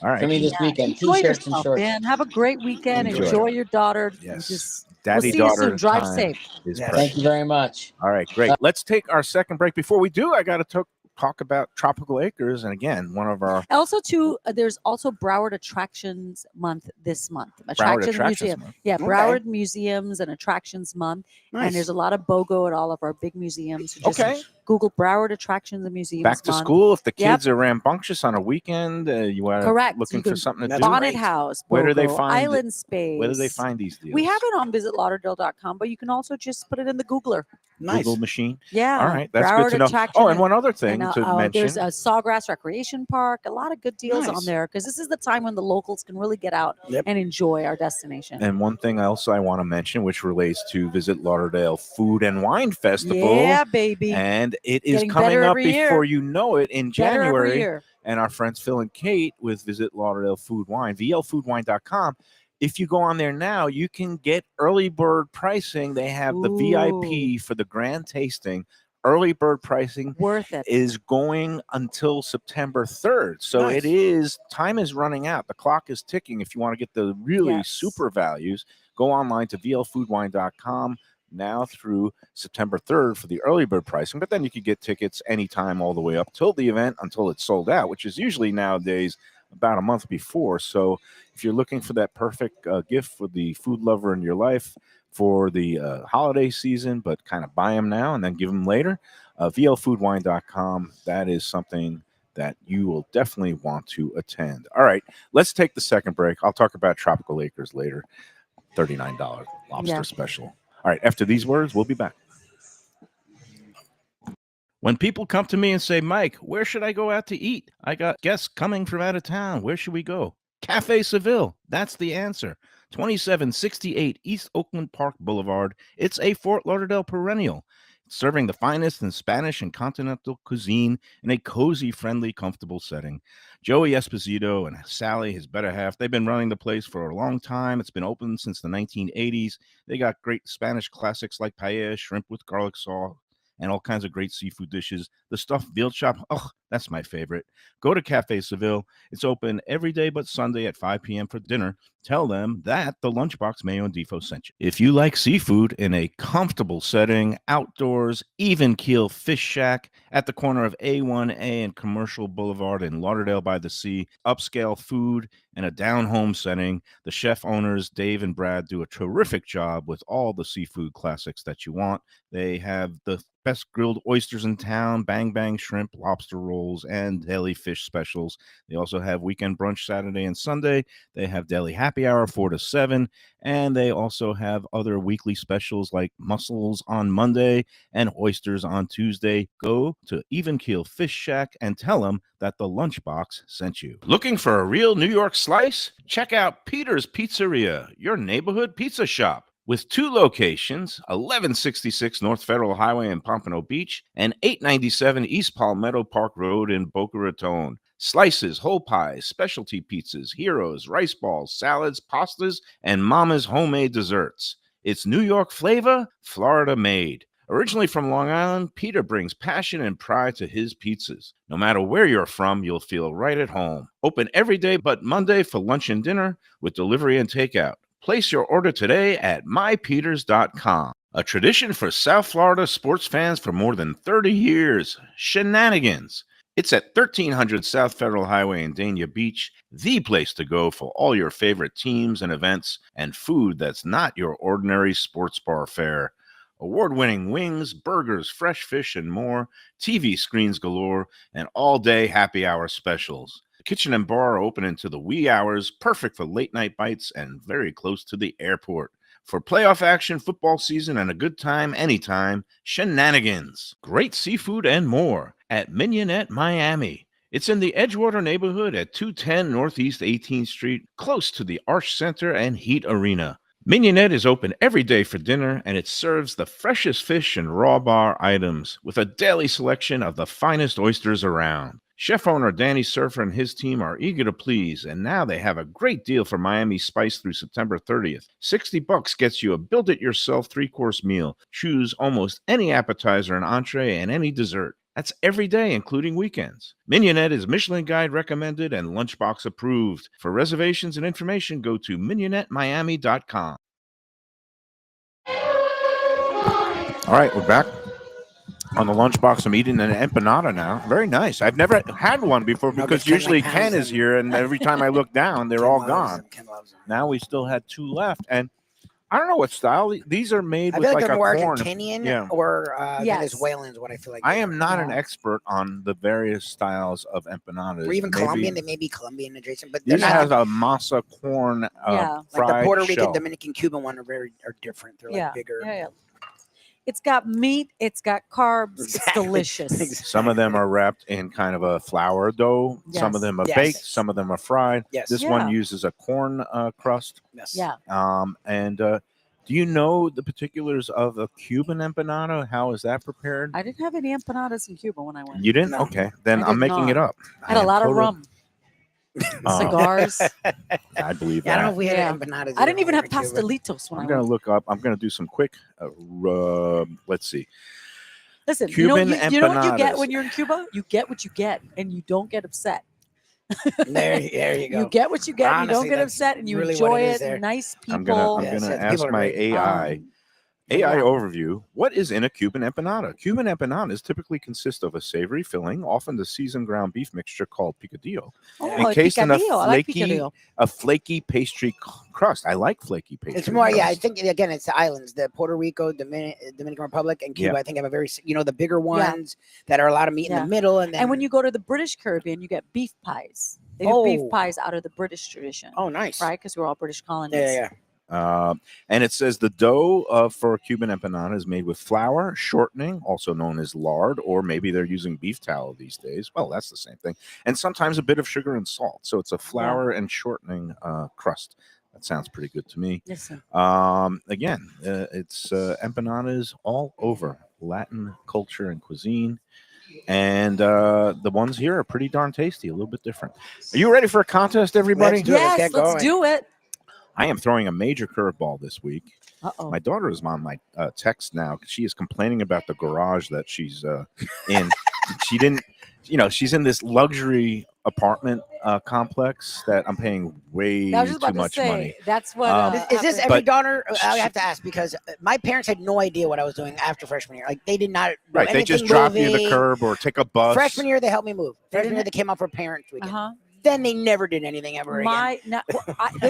all right. for me this weekend. Enjoy T-shirts and yourself, shorts. man. Have a great weekend. Enjoy. Enjoy your daughter. Yes. Just, Daddy we'll see you daughter soon. Drive time safe. is Yes. precious. Thank you very much. All right, great. Let's take our second break. Before we do, I got to talk about Tropical Acres, and again, one of our Also, too, there's also Broward Attractions Month this month. Attractions Museum. Month. Yeah, Okay. Broward Museums and Attractions Month. Nice. And there's a lot of BOGO at all of our big museums. So just Okay. Google Broward Attractions and Museums Back to Month. school. If the Yep. kids are rambunctious on a weekend, you are Correct. looking You for can- something to That's do. Bonnet great. House, Where do they BOGO, find it? Island Space. Where do they find these deals? We have it on visitlauderdale.com, but you can also just put it in the Googler. Nice. Google machine. Yeah. All right, that's Broward good to know. Attraction Oh, and one other thing and, to mention. there's a Sawgrass Recreation Park. A lot of good deals on Nice. there because this is the time when the locals can really get out Yep. and enjoy our destination. And one thing else I want to mention, which relates to Visit Lauderdale Food and Wine Festival. Yeah, baby. And it is Getting coming better up every year. before you know it in Better every January. year. And our friends Phil and Kate with Visit Lauderdale Food Wine, VLFoodWine.com. If you go on there now, you can get early bird pricing. They have the VIP for the grand tasting. Early bird pricing Worth it. is going until September 3rd. So Nice. time is running out. The clock is ticking. If you want to get the really Yes. super values, go online to VLFoodWine.com now through September 3rd for the early bird pricing. But then you could get tickets anytime all the way up till the event until it's sold out, which is usually nowadays about a month before. So if you're looking for that perfect gift for the food lover in your life for the holiday season, but kind of buy them now and then give them later, VLFoodWine.com, that is something that you will definitely want to attend. All right, let's take the second break. I'll talk about Tropical Acres later. $39 lobster special. All right, after these words, we'll be back. When people come to me and say, Mike, where should I go out to eat? I got guests coming from out of town. Where should we go? Cafe Seville. That's the answer. 2768 East Oakland Park Boulevard. It's a Fort Lauderdale perennial. Serving the finest in Spanish and continental cuisine in a cozy, friendly, comfortable setting. Joey Esposito and Sally, his better half, they've been running the place for a long time. It's been open since the 1980s. They got great Spanish classics like paella, shrimp with garlic sauce, and all kinds of great seafood dishes. The stuffed veal chop, oh, that's my favorite. Go to Cafe Seville. It's open every day but Sunday at 5 p.m. for dinner. Tell them that the Lunchbox Mayo and Defo sent you. If you like seafood in a comfortable setting, outdoors, even keel fish shack at the corner of A1A and Commercial Boulevard in Lauderdale by the Sea, upscale food in a down-home setting, the chef owners, Dave and Brad, do a terrific job with all the seafood classics that you want. They have the best grilled oysters in town, bang bang shrimp, lobster rolls, and deli fish specials. They also have weekend brunch Saturday and Sunday. They have deli happy hour 4 to 7, and they also have other weekly specials like mussels on Monday and oysters on Tuesday. Go to Even Keel Fish Shack and tell them that the Lunchbox sent you. Looking for a real New York slice? Check out Peter's Pizzeria, your neighborhood pizza shop. With 2 locations, 1166 North Federal Highway in Pompano Beach and 897 East Palmetto Park Road in Boca Raton. Slices, whole pies, specialty pizzas, heroes, rice balls, salads, pastas, and Mama's homemade desserts. It's New York flavor, Florida made. Originally from Long Island, Peter brings passion and pride to his pizzas. No matter where you're from, you'll feel right at home. Open every day but Monday for lunch and dinner with delivery and takeout. Place your order today at mypeters.com. A tradition for South Florida sports fans for more than 30 years. Shenanigans. It's at 1300 South Federal Highway in Dania Beach, the place to go for all your favorite teams and events and food that's not your ordinary sports bar fare. Award-winning wings, burgers, fresh fish, and more, TV screens galore, and all-day happy hour specials. The kitchen and bar are open into the wee hours, perfect for late-night bites and very close to the airport. For playoff action, football season, and a good time anytime, Shenanigans. Great seafood and more at Mignonette Miami. It's in the Edgewater neighborhood at 210 Northeast 18th Street, close to the Arch Center and Heat Arena. Mignonette is open every day for dinner, and it serves the freshest fish and raw bar items with a daily selection of the finest oysters around. Chef owner Danny Surfer and his team are eager to please, and now they have a great deal for Miami Spice through September 30th. $60 gets you a build-it-yourself 3-course meal. Choose almost any appetizer and entree and any dessert. That's every day, including weekends. Mignonette is Michelin Guide recommended and Lunchbox approved. For reservations and information, go to mignonnettemiami.com. All right, we're back on the Lunchbox. I'm eating an empanada now. Very nice. I've never had one before because usually Ken is here, and every time I look down, they're all gone. Now we still had 2 left, and I don't know what style these are made I with, feel like like they're a more corn. Argentinian or Venezuelan is what I feel like. I am not an expert on the various styles of empanadas. Or even Colombian. They may be Colombian adjacent, but This has a masa corn Yeah. fried like the Puerto Rican, shell. Dominican, Cuban one are different. They're like bigger. Yeah. It's got meat. It's got carbs. It's delicious. Some of them are wrapped in kind of a flour dough. Some of them are baked. Some of them are fried. This one uses a corn crust. Yeah. And do you know the particulars of a Cuban empanada? How is that prepared? I didn't have any empanadas in Cuba when I went. You didn't? No. Okay. Then I I'm did making not. it up. I had a lot of rum. Cigars. I believe that. I don't know if we had empanadas. I didn't even have pastelitos when I'm I going went. to look up. I'm going to do some quick, let's see. Listen, Cuban you know what you get empanadas. when you're in Cuba? You get what you get, and you don't get upset. There you go. You get what you get, and you don't Honestly, get that's upset, and you really enjoy what it is it. there. Nice people. I'm gonna ask people are my great. AI overview. What is in a Cuban empanada? Cuban empanadas typically consist of a savory filling, often the seasoned ground beef mixture called picadillo, encased in a flaky pastry crust. I like flaky pastry. It's more, crust. I think again, it's the islands, the Puerto Rico, Dominican Republic, and Cuba. I think have a very, the bigger ones that are a lot of meat in the middle, and then And when you go to the British Caribbean, you get beef pies. They do beef pies out of the British tradition. Oh, nice. Right, because we're all British colonies. Yeah. And it says the dough for a Cuban empanada is made with flour, shortening, also known as lard, or maybe they're using beef tallow these days. Well, that's the same thing. And sometimes a bit of sugar and salt. So it's a flour and shortening crust. That sounds pretty good to me. Yes, sir. Again, it's empanadas all over Latin culture and cuisine. And the ones here are pretty darn tasty, a little bit different. Are you ready for a contest, everybody? Yes, let's do it. I am throwing a major curveball this week. Uh-oh. My daughter is on my text now. She is complaining about the garage that she's in. She didn't, she's in this luxury apartment complex that I'm paying way too much money. That's what. Is this every daughter? I have to ask because my parents had no idea what I was doing after freshman year. Like they did not. Right, they just drop you the curb or take a bus. Freshman year, they helped me move. Freshman year, they came out for parents' weekend. then they never did anything ever again.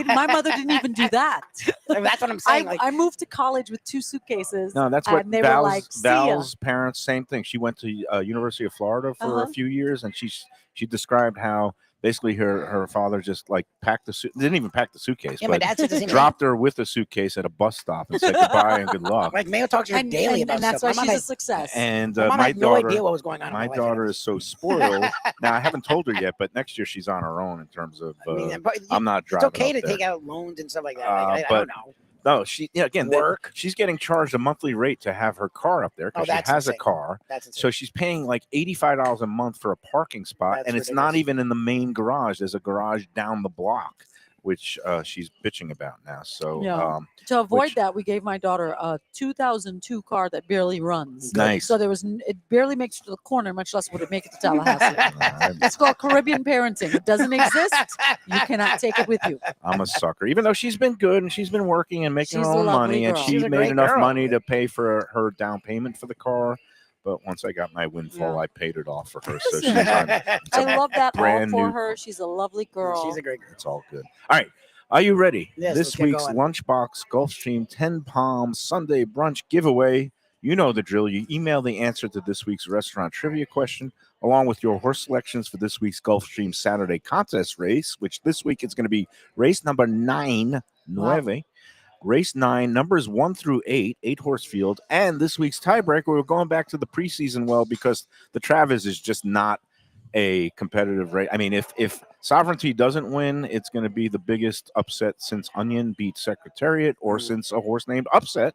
My mother didn't even do that. That's what I'm saying. I moved to college with 2 suitcases. No, that's what and they were like, "See ya." Val's parents, same thing. She went to University of Florida for a few years, and she described how basically her father just like packed the suit, didn't even pack the suitcase, Yeah, my but dad said the same dropped her with a suitcase at a bus stop and said goodbye and good luck. Like Mayo talks to her daily about and that's stuff. why My she's mom a success. And had- my mom my had no daughter, idea what was going on. in my life. daughter is so spoiled. Now I haven't told her yet, but next year she's on her own in terms of. I mean, but I'm not it's driving. okay up to there. take out loans and stuff like that. Like, I but don't know. No, she again Work. she's getting charged a monthly rate to have her car up there Oh, because she that's has a insane. car. That's insane. So she's paying like $85 a month for a parking spot, That's and it's not ridiculous. even in the main garage. There's a garage down the block, which she's bitching about now. So Yeah. To avoid which- that, we gave my daughter a 2002 car that barely runs. Nice. So it barely makes it to the corner, much less would it make it to Tallahassee. It's called Caribbean parenting. It doesn't exist. You cannot take it with you. I'm a sucker, even though she's been good and she's been working and making She's her a own lovely money, and girl. she She's a made great enough girl. money to pay for her down payment for the car. But once I got my windfall, Yeah. I paid it off for her. So she's Listen, on. It's I love that all brand for new- her. She's a lovely girl. She's a great girl. It's all good. All right. Are you ready? Yes, let's This get week's going. Lunchbox Gulfstream 10 Palm Sunday Brunch giveaway. You know the drill. You email the answer to this week's restaurant trivia question along with your horse selections for this week's Gulfstream Saturday contest race, which this week it's going to be race number 9. Race 9, numbers 1 through 8, 8-horse field. And this week's tiebreaker, we're going back to the preseason well because the Travis is just not a competitive race. I mean, if Sovereignty doesn't win, it's going to be the biggest upset since Onion beat Secretariat or since a horse named Upset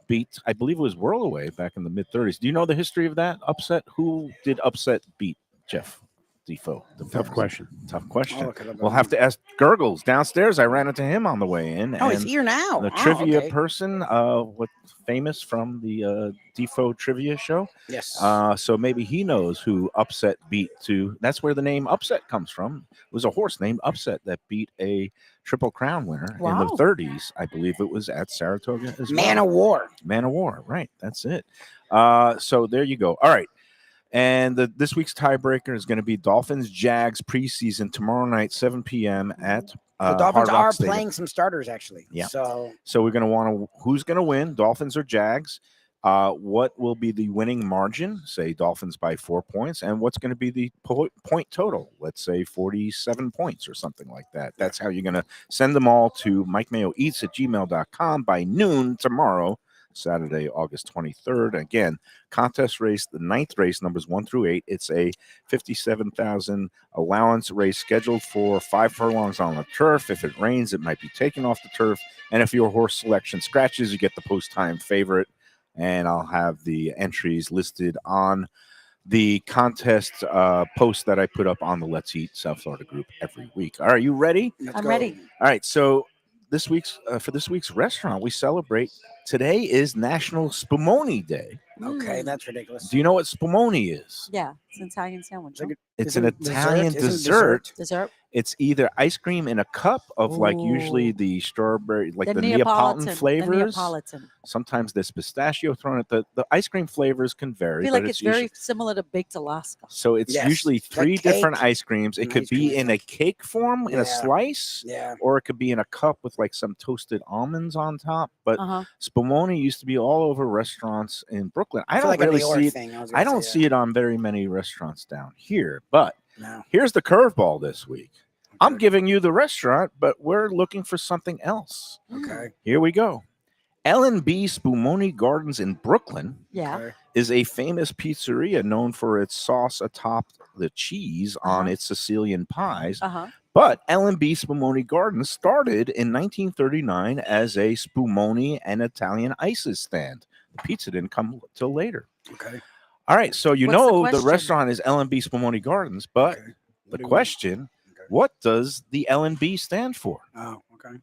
beat, I believe it was Whirlaway back in the mid-30s. Do you know the history of that upset? Who did Upset beat, Jeff? Defo. Tough question. Tough question. I'll look it up. We'll have to ask Gurgles downstairs. I ran into him on the way in. Oh, he's and here now. the Oh, trivia okay. person, what famous from the Defo trivia show. Yes. So maybe he knows who Upset beat to. That's where the name Upset comes from. It was a horse named Upset that beat a Triple Crown winner in the Wow. 30s. I believe it was at Saratoga as Man well. of War. Man of War, right? That's it. So there you go. All right. And this week's tiebreaker is going to be Dolphins Jags preseason tomorrow night, 7 p.m. at The Hard Dolphins Rock are Stadium. playing some starters, actually. Yeah. So So we're going to want to who's going to win, Dolphins or Jags? What will be the winning margin? Say Dolphins by 4 points, and what's going to be the point total? Let's say 47 points or something like that. That's how you're going to send them all to MikeMayoEats@gmail.com by noon tomorrow, Saturday, August 23rd. Again, contest race, the 9th race, numbers 1 through 8. It's a 57,000 allowance race scheduled for 5 furlongs on the turf. If it rains, it might be taken off the turf. And if your horse selection scratches, you get the post-time favorite. And I'll have the entries listed on the contest post that I put up on the Let's Eat South Florida group every week. All right, you ready? let's I'm go. ready. All right, so this week's for this week's restaurant, we celebrate. Today is National Spumoni Day. Okay, that's ridiculous. Do you know what spumoni is? Yeah, it's an Italian sandwich. It's like no? It's Isn't an Italian isn't dessert. Dessert. It's either ice cream in a cup of like usually Ooh. the strawberry, like the The Neapolitan The flavors. Neapolitan. Sometimes there's pistachio thrown at the ice cream flavors can I vary. feel but like it's usually, very similar to baked Alaska. so it's Yes, usually like 3 different cake ice creams. It and could ice be cream. in a cake form, in a Yeah. slice, Yeah. or it could be in a cup with like some toasted almonds on top. But Uh-huh. spumoni used to be all over restaurants in Brooklyn. I feel don't like a New really York see it. thing. I don't see it on very many restaurants down here. But No. here's the curveball this week. I'm giving you the restaurant, but we're looking for something else. Okay. Here we go. L&B Spumoni Gardens in Brooklyn Yeah. Okay. is a famous pizzeria known for its sauce atop the cheese on its Sicilian pies. Uh-huh. But L&B Spumoni Gardens started in 1939 as a Spumoni and Italian ices stand. The pizza didn't come till later. Okay. All right, so you What's the know the question? restaurant is L&B Spumoni Gardens, but Okay. the What do we- question, Okay. what does the L&B stand for? Oh, okay.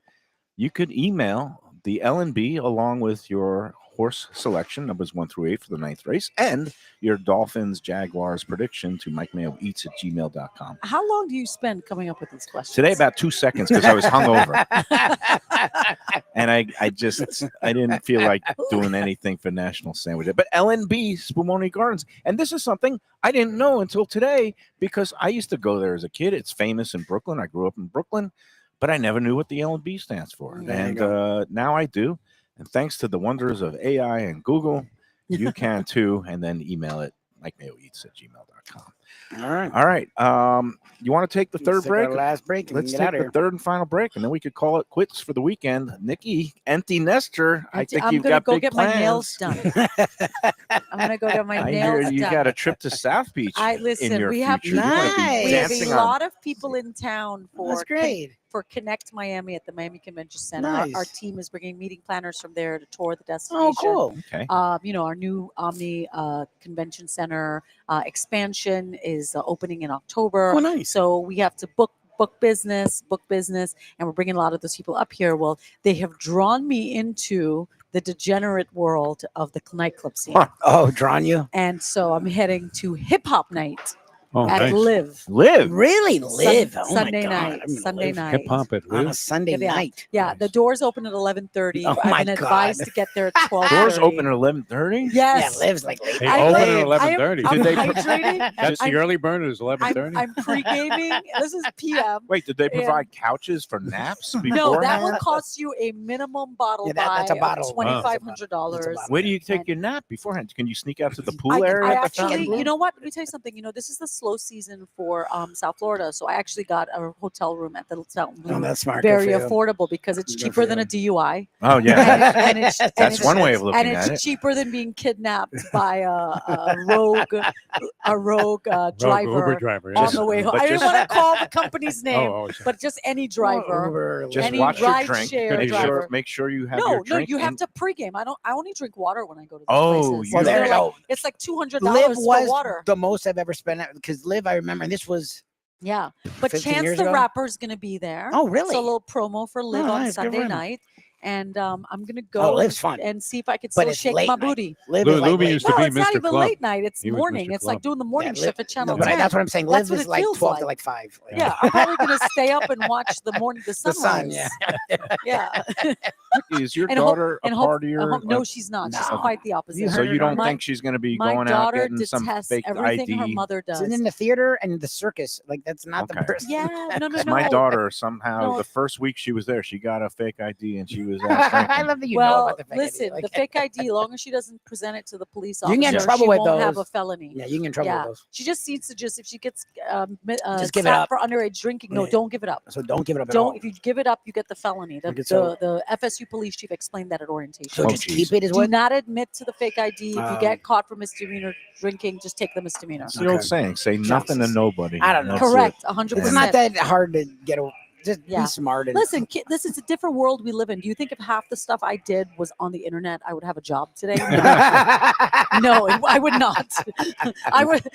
You could email the L&B along with your horse selection, numbers 1 through 8 for the 9th race, and your Dolphins Jaguars prediction to MikeMayoEats@gmail.com. How long do you spend coming up with these questions? Today, about 2 seconds because I was hungover. And I didn't feel like doing anything for National Sandwich Day. But L&B Spumoni Gardens, and this is something I didn't know until today because I used to go there as a kid. It's famous in Brooklyn. I grew up in Brooklyn, but I never knew what the L&B stands for. And now I do. And thanks to the wonders of AI and Google, you can too. And then email it, MikeMayoEats@gmail.com. All right. You want to take the third break? Last break. Let's take the third and final break, and then we could call it quits for the weekend. Nikki, empty nester. I think you've got big get plans. my nails done. I'm gonna go get my I nails hear done. you got a trip to South Beach. Listen. We have You're gonna be Nice. we have dancing a on- lot of people in town for That's great. for Connect Miami at the Miami Convention Center. Nice. Our team is bringing meeting planners from there to tour the Oh, destination. cool. Okay. Our new Omni Convention Center expansion is opening in October. Oh, nice. So we have to book business, and we're bringing a lot of those people up here. Well, they have drawn me into the degenerate world of the nightclub scene. Oh, drawn you? And so I'm heading to hip hop night Oh, at nice. Live. Live. Really? Live? Oh, my Sunday God. night. I'm gonna Sunday live night. Hip hop at On a Live. Sunday Yeah. night. Yeah, the doors open at 11:30. Oh, my I've been advised God. to get there at 12:30. Doors open at 11:30. Yes. Yeah, lives like late. They I open live- at I am- 11:30. I'm Did they- hydrating. That's I'm- the early bird is 11:30. I'm pre-gaming. This is PM. Wait, did they Yeah. provide couches for naps No, beforehand? that will cost you a minimum bottle Yeah, that's a buy bottle. of $2,500. That's a bottle. Where do you take And- your nap beforehand? Can you sneak out to the pool area? I at the actually, fountain? you know what? Let me tell you something. This is the slow season for South Florida, so I actually got a hotel room at the South Oh, Blue. that's smart. Very Good for you. affordable because it's Good cheaper for than you. a DUI. Oh yeah, And it's, and that's it's- one way of looking and at it's it. cheaper than being kidnapped by a rogue Rogue driver Uber driver. on yes. the way home. But I didn't just- want to call the company's name, Oh, but just any driver. Uber, Just any watch your ride drink. share Make driver. sure, make sure you have No, your drink. you have in- to pregame. I only drink water when I go to these Oh, places. you- Well, there They're you like- go. It's like $200 Live for was water. the most I've ever spent because Live, I remember, and this was Yeah, but 15 Chance years the ago? Rapper's going to be there. Oh, really? So a little promo for Live Oh, on nice. Good for Sunday him. night. And I'm going to Oh, go Live's fun. and see if I could But still it's shake late my night. booty. Live Lou- is like Lubie late used to No, be it's not Mr. even Club. late night. It's He was morning. Mr. It's like Club. doing the morning Yeah, shift Live- at Channel No, but 10. that's what I'm saying. That's Live what is it like feels 12 like. to like 5. Yeah, I'm probably going to stay up and watch the The sunrise. sun, yeah. Yeah. Is your And hope- daughter a and hope- partier? No, she's not. She's No. quite the opposite. So you don't My- think she's going to be My going out daughter getting some detests fake everything her ID? mother does. It's in the theater and the circus. Like, that's not Okay. the person. Yeah, no. 'Cause my daughter somehow No. the first week she was there, she got a fake ID and she was out I drinking. love that you know Well, about the fake listen, ID. Like, the fake ID, long as she doesn't present it to the police You can officer, get in trouble she with won't have a those. felony. Yeah, you can get in trouble Yeah. with those. She just needs to if she gets Just give it slapped up. for underage drinking, no, Yeah. don't give it up. So don't give it up at all. Don't. If you give it up, you get the felony. The, Okay, so- the FSU police chief explained that at orientation. So Oh, just geez. keep it as Do what? not admit to the fake ID. If you Oh. get caught for misdemeanor drinking, just take the misdemeanor. It's the old saying, say nothing to Jesus. nobody. I don't know. That's it. Correct, 100%. It's not that hard to get a. Just Yeah. be smart. And Listen, this is a different world we live in. Do you think if half the stuff I did was on the internet, I would have a job today? No, I would not. I would.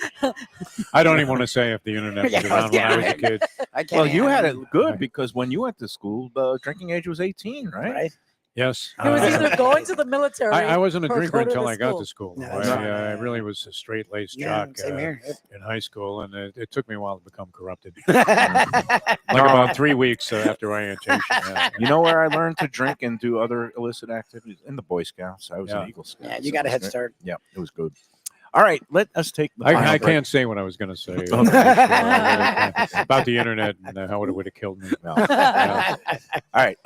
I don't even want to say if the internet was Yeah, around when I was a kid. I can't Well, you had it handle good because when you went to school, the drinking age was 18, right? right? Yes. It was either going to the military. I wasn't a or drinker go to until the I got school. to school. No, I, that's right. I really was a straight-laced Yeah, jock same here. in high school, and it took me a while to become corrupted. Yep. Like about 3 weeks after orientation. Yeah. You know where I learned to drink and do other illicit activities? In the Boy Scouts. I was Yeah. an Eagle Scout. Yeah, so you got a it head was start. great. Yeah, it was good. All right, let us take the final I break. can't say what I was going to say about the internet and how it would have killed me. No. Yeah. All right,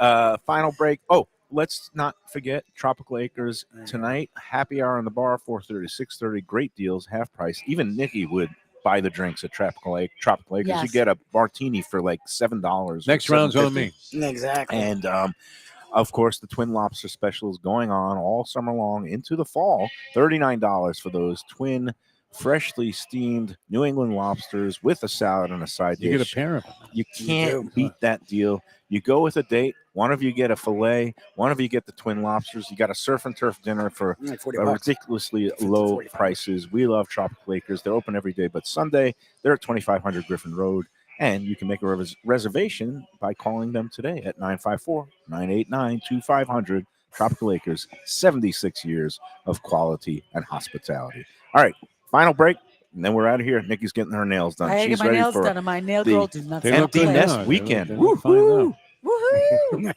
final break. Oh, let's not forget Tropical Acres tonight. Happy hour in the bar, 4:30 to 6:30. Great deals, half price. Even Nikki would buy the drinks at Tropical Acres. You Yes. get a martini for like $7. Next round's on me. Exactly. And of course, the Twin Lobster special is going on all summer long into the fall. $39 for those twin, freshly steamed New England lobsters with a salad and a side You get dish. a pair of them. You can't do. beat that deal. You go with a date. One of you get a fillet. One of you get the twin lobsters. You got a surf and turf dinner for Like $40. ridiculously 50 to low 45. prices. We love Tropical Acres. They're open every day, but Sunday they're at 2500 Griffin Road. And you can make a reservation by calling them today at 954-989-2500. Tropical Acres, 76 years of quality and hospitality. All right, final break, and then we're out of here. Nikki's getting her nails done. I She's get my ready nails for done, and my nail the girl do not They stop look empty good playing. nest now. weekend. They look fine now. Woohoo!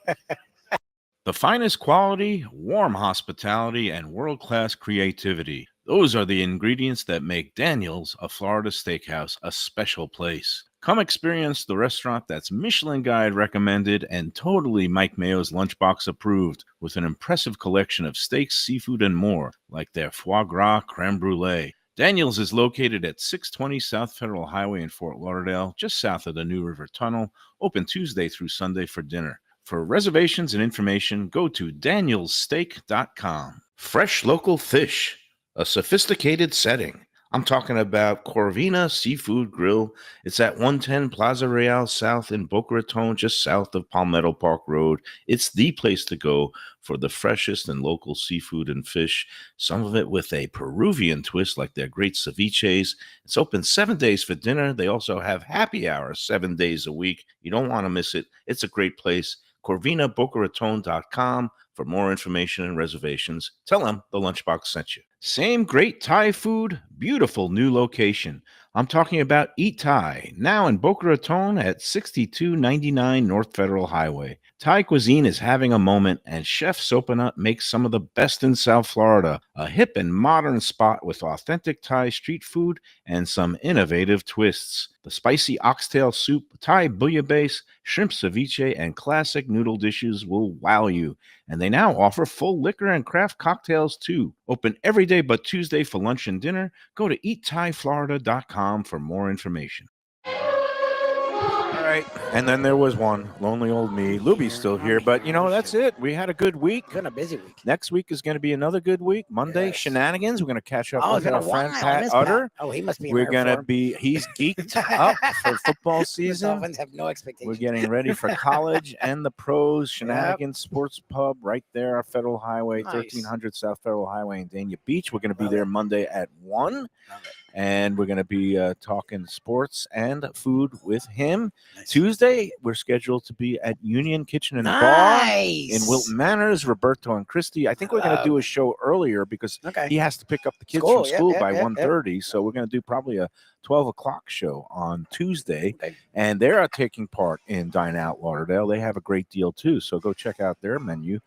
The finest quality, warm hospitality, and world-class creativity. Those are the ingredients that make Daniel's, a Florida steakhouse, a special place. Come experience the restaurant that's Michelin Guide recommended and totally Mike Mayo's Lunchbox approved, with an impressive collection of steaks, seafood, and more, like their foie gras creme brulee. Daniel's is located at 620 South Federal Highway in Fort Lauderdale, just south of the New River Tunnel, open Tuesday through Sunday for dinner. For reservations and information, go to danielssteak.com. Fresh local fish, a sophisticated setting. I'm talking about Corvina Seafood Grill. It's at 110 Plaza Real South in Boca Raton, just south of Palmetto Park Road. It's the place to go for the freshest and local seafood and fish, some of it with a Peruvian twist like their great ceviches. It's open 7 days for dinner. They also have happy hours 7 days a week. You don't want to miss it. It's a great place. CorvinaBocaRaton.com for more information and reservations. Tell them the Lunchbox sent you. Same great Thai food, beautiful new location. I'm talking about Eat Thai, now in Boca Raton at 6299 North Federal Highway. Thai cuisine is having a moment, and Chef Sopanut makes some of the best in South Florida. A hip and modern spot with authentic Thai street food and some innovative twists. The spicy oxtail soup, Thai bouillabaisse, shrimp ceviche, and classic noodle dishes will wow you. And they now offer full liquor and craft cocktails too. Open every day but Tuesday for lunch and dinner. Go to eatthaiflorida.com for more information. All right. And then there was one, lonely old me. Lubie's still here, but that's it. We had a good week. Been a busy week. Next week is going to be another good week. Monday, Yes. shenanigans. We're going to catch up Oh, with it's been our a friend while. I Pat miss Utter. Pat. Oh, he must be in We're rare going to form. he's geeked up for football The season. Dolphins have no expectations. We're getting ready for college and the pros. Shenanigans Sports Pub right there on Federal Highway, Nice. 1300 South Federal Highway in Dania Beach. We're going to be Love there it. Monday at 1. Love it. And we're going to be talking sports and food with him. Nice. Tuesday, we're scheduled to be at Union Kitchen and Bar Nice. in Wilton Manors. Roberto and Christy. I think we're going to do a show earlier because Okay. he has to pick up the kids School, from yep, school yep, by yep, 1:30. So we're going to do probably a 12 o'clock show on Tuesday. Okay. And they're taking part in Dine Out Lauderdale. They have a great deal too. So go check out their menu.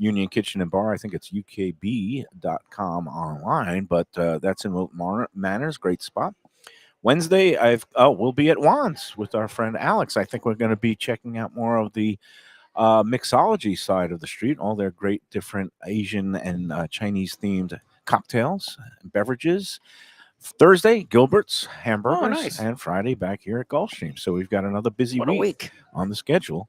Union Kitchen and Bar. I think it's ukb.com online, but that's in Wilton Manors. Great spot. Wednesday, we'll be at Juan's with our friend Alex. I think we're going to be checking out more of the mixology side of the street, all their great different Asian and Chinese themed cocktails and beverages. Thursday, Gilbert's Hamburgers, nice. and Friday back here at Gulfstream. So we've got another busy What a week week. on the schedule,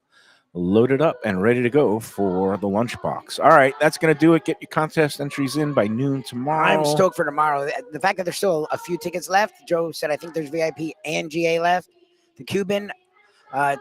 loaded up and ready to go for the Lunchbox. All right, that's going to do it. Get your contest entries in by noon tomorrow. I'm stoked for tomorrow. The fact that there's still a few tickets left. Joe said I think there's VIP and GA left. The Cuban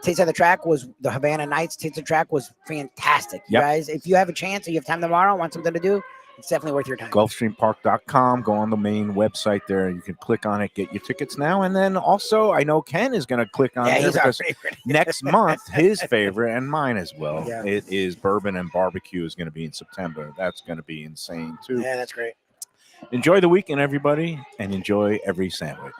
Taste of the Track was the Havana Nights. Taste of the Track was fantastic. You Yep. guys, if you have a chance or you have time tomorrow, want something to do, it's definitely worth your time. Gulfstreampark.com. Go on the main website there. You can click on it, get your tickets now. And then also, I know Ken is going to click on Yeah, there he's our because favorite. next month, his favorite and mine as well, Yeah. it is Bourbon and Barbecue is going to be in September. That's going to be insane too. Yeah, that's great. Enjoy the weekend, everybody, and enjoy every sandwich.